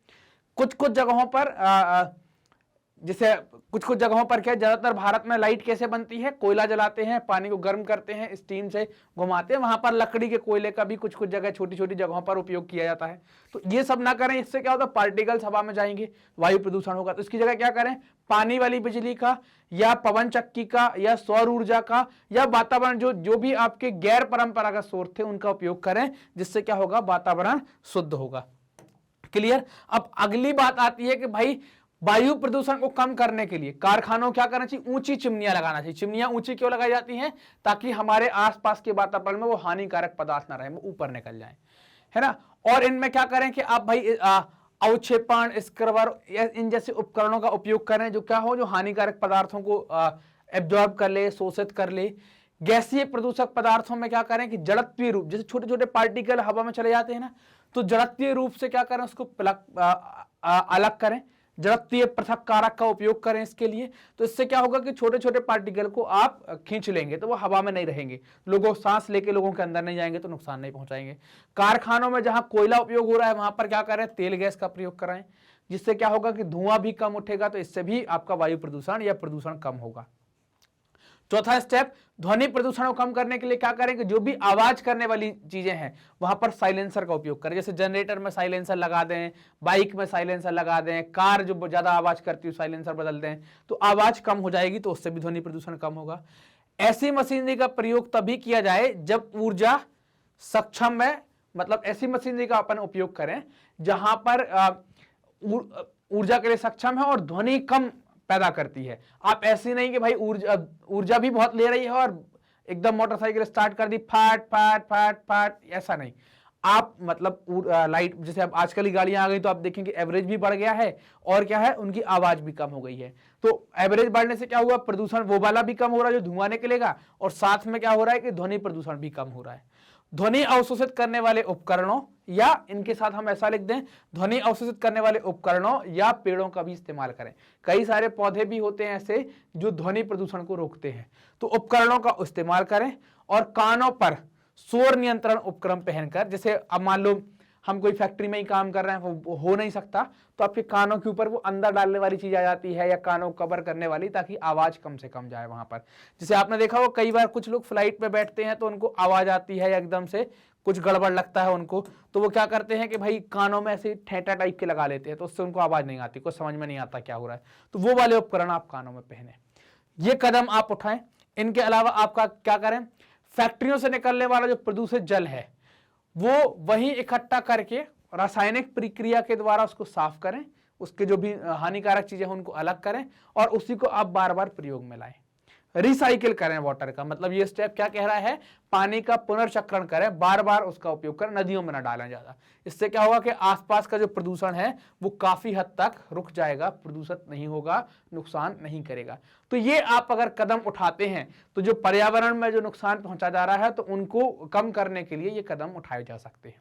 कुछ कुछ जगहों पर जैसे कुछ कुछ जगहों पर क्या, ज्यादातर भारत में लाइट कैसे बनती है, कोयला जलाते हैं, पानी को गर्म करते हैं, स्टीम से घुमाते हैं, वहां पर लकड़ी के कोयले का भी कुछ कुछ जगह छोटी छोटी जगहों पर उपयोग किया जाता है। तो ये सब ना करें, इससे क्या होता है, पार्टिकल्स हवा में जाएंगे, वायु प्रदूषण होगा। तो इसकी जगह क्या करें, पानी वाली बिजली का या पवन चक्की का या सौर ऊर्जा का या वातावरण जो भी आपके गैर परंपरागत स्रोत थे उनका उपयोग करें, जिससे क्या होगा, वातावरण शुद्ध होगा। क्लियर। अब अगली बात आती है कि भाई वायु प्रदूषण को कम करने के लिए कारखानों क्या करना चाहिए, ऊंची चिमनियां लगाना चाहिए। चिमनियां ऊंची क्यों लगाई जाती हैं, ताकि हमारे आसपास के वातावरण में वो हानिकारक पदार्थ ना रहे, वो ऊपर निकल जाए, है ना। और इनमें क्या करें कि आप भाई अवक्षेपण, स्क्रबर, इन जैसे उपकरणों का उपयोग करें जो क्या हो, जो हानिकारक पदार्थों को एब्जॉर्ब कर ले, शोषित कर ले। गैसीय प्रदूषक पदार्थों में क्या करें कि जड़त्वीय रूप, जैसे छोटे छोटे पार्टिकल हवा में चले जाते हैं ना, तो जड़त्वीय रूप से क्या करें, उसको अलग करें, जड़त्वीय पृथक कारक का उपयोग करें इसके लिए। तो इससे क्या होगा कि छोटे छोटे पार्टिकल को आप खींच लेंगे तो वो हवा में नहीं रहेंगे, लोगों सांस लेके लोगों के अंदर नहीं जाएंगे तो नुकसान नहीं पहुंचाएंगे। कारखानों में जहां कोयला उपयोग हो रहा है वहां पर क्या करें, तेल गैस का प्रयोग कराएं, जिससे क्या होगा कि धुआं भी कम उठेगा, तो इससे भी आपका वायु प्रदूषण या प्रदूषण कम होगा। चौथा स्टेप, ध्वनि प्रदूषण को कम करने के लिए क्या करें कि जो भी आवाज करने वाली चीजें हैं वहां पर साइलेंसर का उपयोग करें। जैसे जनरेटर में साइलेंसर लगा दें, बाइक में साइलेंसर लगा दें, कार जो ज्यादा आवाज करती है साइलेंसर बदल दें, तो आवाज कम हो जाएगी, तो उससे भी ध्वनि प्रदूषण कम होगा। ऐसी मशीनरी का प्रयोग तभी किया जाए जब ऊर्जा सक्षम है, मतलब ऐसी मशीनरी का अपन उपयोग करें जहां पर ऊर्जा के लिए सक्षम है और ध्वनि कम पैदा करती है। आप ऐसी नहीं कि भाई ऊर्जा भी बहुत ले रही है और एकदम मोटरसाइकिल स्टार्ट कर दी फाट फाट फाट फाट, ऐसा नहीं। आप मतलब लाइट, जैसे अब आजकल की गाड़ियां आ गई तो आप देखेंगे एवरेज भी बढ़ गया है और क्या है, उनकी आवाज भी कम हो गई है। तो एवरेज बढ़ने से क्या हुआ, प्रदूषण वो वाला भी कम हो रहा है जो धुआं निकलेगा, और साथ में क्या हो रहा है कि ध्वनि प्रदूषण भी कम हो रहा है। ध्वनि अवशोषित करने वाले उपकरणों, या इनके साथ हम ऐसा लिख दें, ध्वनि अवशोषित करने वाले उपकरणों या पेड़ों का भी इस्तेमाल करें। कई सारे पौधे भी होते हैं ऐसे जो ध्वनि प्रदूषण को रोकते हैं, तो उपकरणों का इस्तेमाल करें। और कानों पर शोर नियंत्रण उपकरण पहनकर, जैसे अब मान लो हम कोई फैक्ट्री में ही काम कर रहे हैं, वो हो नहीं सकता, तो आपके कानों के ऊपर वो अंदर डालने वाली चीज आ जाती है या कानों को कवर करने वाली, ताकि आवाज कम से कम जाए वहां पर। जैसे आपने देखा हो कई बार कुछ लोग फ्लाइट पे बैठते हैं तो उनको आवाज आती है एकदम से, कुछ गड़बड़ लगता है उनको, तो वो क्या करते हैं कि भाई कानों में ऐसे ठेटा टाइप के लगा लेते हैं, तो उससे उनको आवाज नहीं आती, कुछ समझ में नहीं आता क्या हो रहा है, तो वो वाले उपकरण आप कानों में पहने। ये कदम आप उठाएं। इनके अलावा आपका क्या करें, फैक्ट्रियों से निकलने वाला जो प्रदूषित जल है वो वहीं इकट्ठा करके रासायनिक प्रक्रिया के द्वारा उसको साफ करें, उसके जो भी हानिकारक चीजें हैं उनको अलग करें और उसी को आप बार बार प्रयोग में लाएं। रिसाइकिल करें वाटर का, मतलब ये स्टेप क्या कह रहा है, पानी का पुनर्चक्रण करें, बार बार उसका उपयोग करें, नदियों में न डालें ज्यादा। इससे क्या होगा कि आसपास का जो प्रदूषण है वो काफी हद तक रुक जाएगा, प्रदूषित नहीं होगा, नुकसान नहीं करेगा। तो ये आप अगर कदम उठाते हैं तो जो पर्यावरण में जो नुकसान पहुंचा जा रहा है तो उनको कम करने के लिए ये कदम उठाए जा सकते हैं।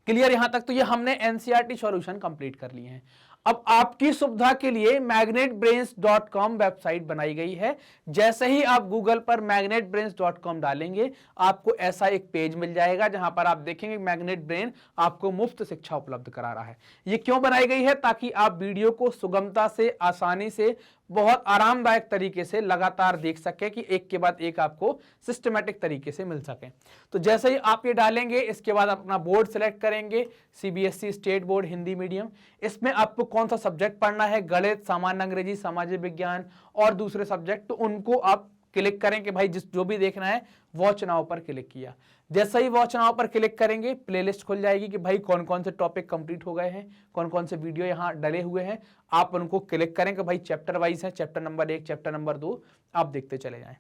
क्लियर यहां तक? तो ये हमने एनसीईआरटी सॉल्यूशन कंप्लीट कर लिए हैं। अब आपकी सुविधा के लिए magnetbrains.com वेबसाइट बनाई गई है। जैसे ही आप गूगल पर magnetbrains.com डालेंगे आपको ऐसा एक पेज मिल जाएगा जहां पर आप देखेंगे मैग्नेट ब्रेन आपको मुफ्त शिक्षा उपलब्ध करा रहा है। ये क्यों बनाई गई है? ताकि आप वीडियो को सुगमता से, आसानी से, बहुत आरामदायक तरीके से लगातार देख सके कि एक के बाद एक आपको सिस्टमैटिक तरीके से मिल सके। तो जैसे ही आप ये डालेंगे इसके बाद अपना बोर्ड सेलेक्ट करेंगे, CBSE state board Hindi medium. इसमें आपको कौन सा सब्जेक्ट पढ़ना है, गणित, सामान्य अंग्रेजी, सामाजिक विज्ञान और दूसरे सब्जेक्ट, तो उनको आप क्लिक करें कि भाई जो भी देखना है वॉच नाउ पर क्लिक किया। जैसे ही वॉच नाउ पर क्लिक करेंगे प्लेलिस्ट खुल जाएगी कि भाई कौन कौन से टॉपिक कंप्लीट हो गए हैं, कौन कौन से वीडियो यहाँ डले हुए हैं। आप उनको क्लिक करें कि भाई चैप्टर वाइज है, चैप्टर नंबर 1, चैप्टर नंबर 2, आप देखते चले जाएं।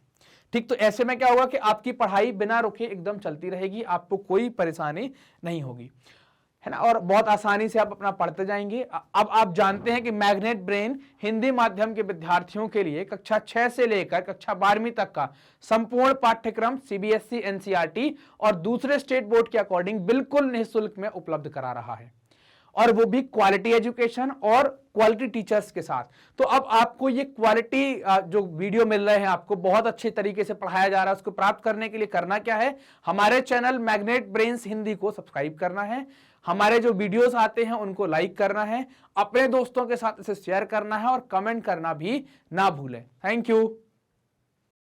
ठीक, तो ऐसे में क्या होगा कि आपकी पढ़ाई बिना रुके एकदम चलती रहेगी, आपको कोई परेशानी नहीं होगी, है ना, और बहुत आसानी से आप अपना पढ़ते जाएंगे। अब आप जानते हैं कि मैग्नेट ब्रेन हिंदी माध्यम के विद्यार्थियों के लिए कक्षा 6 से लेकर कक्षा 12वीं तक का संपूर्ण पाठ्यक्रम सीबीएसई, एनसीईआरटी और दूसरे स्टेट बोर्ड के अकॉर्डिंग बिल्कुल निःशुल्क में उपलब्ध करा रहा है, और वो भी क्वालिटी एजुकेशन और क्वालिटी टीचर्स के साथ। तो अब आपको ये क्वालिटी जो वीडियो मिल रहे हैं, आपको बहुत अच्छे तरीके से पढ़ाया जा रहा है, उसको प्राप्त करने के लिए करना क्या है, हमारे चैनल मैग्नेट ब्रेन्स हिंदी को सब्सक्राइब करना है, हमारे जो वीडियोस आते हैं उनको लाइक करना है, अपने दोस्तों के साथ इसे शेयर करना है और कमेंट करना भी ना भूलें। Thank you.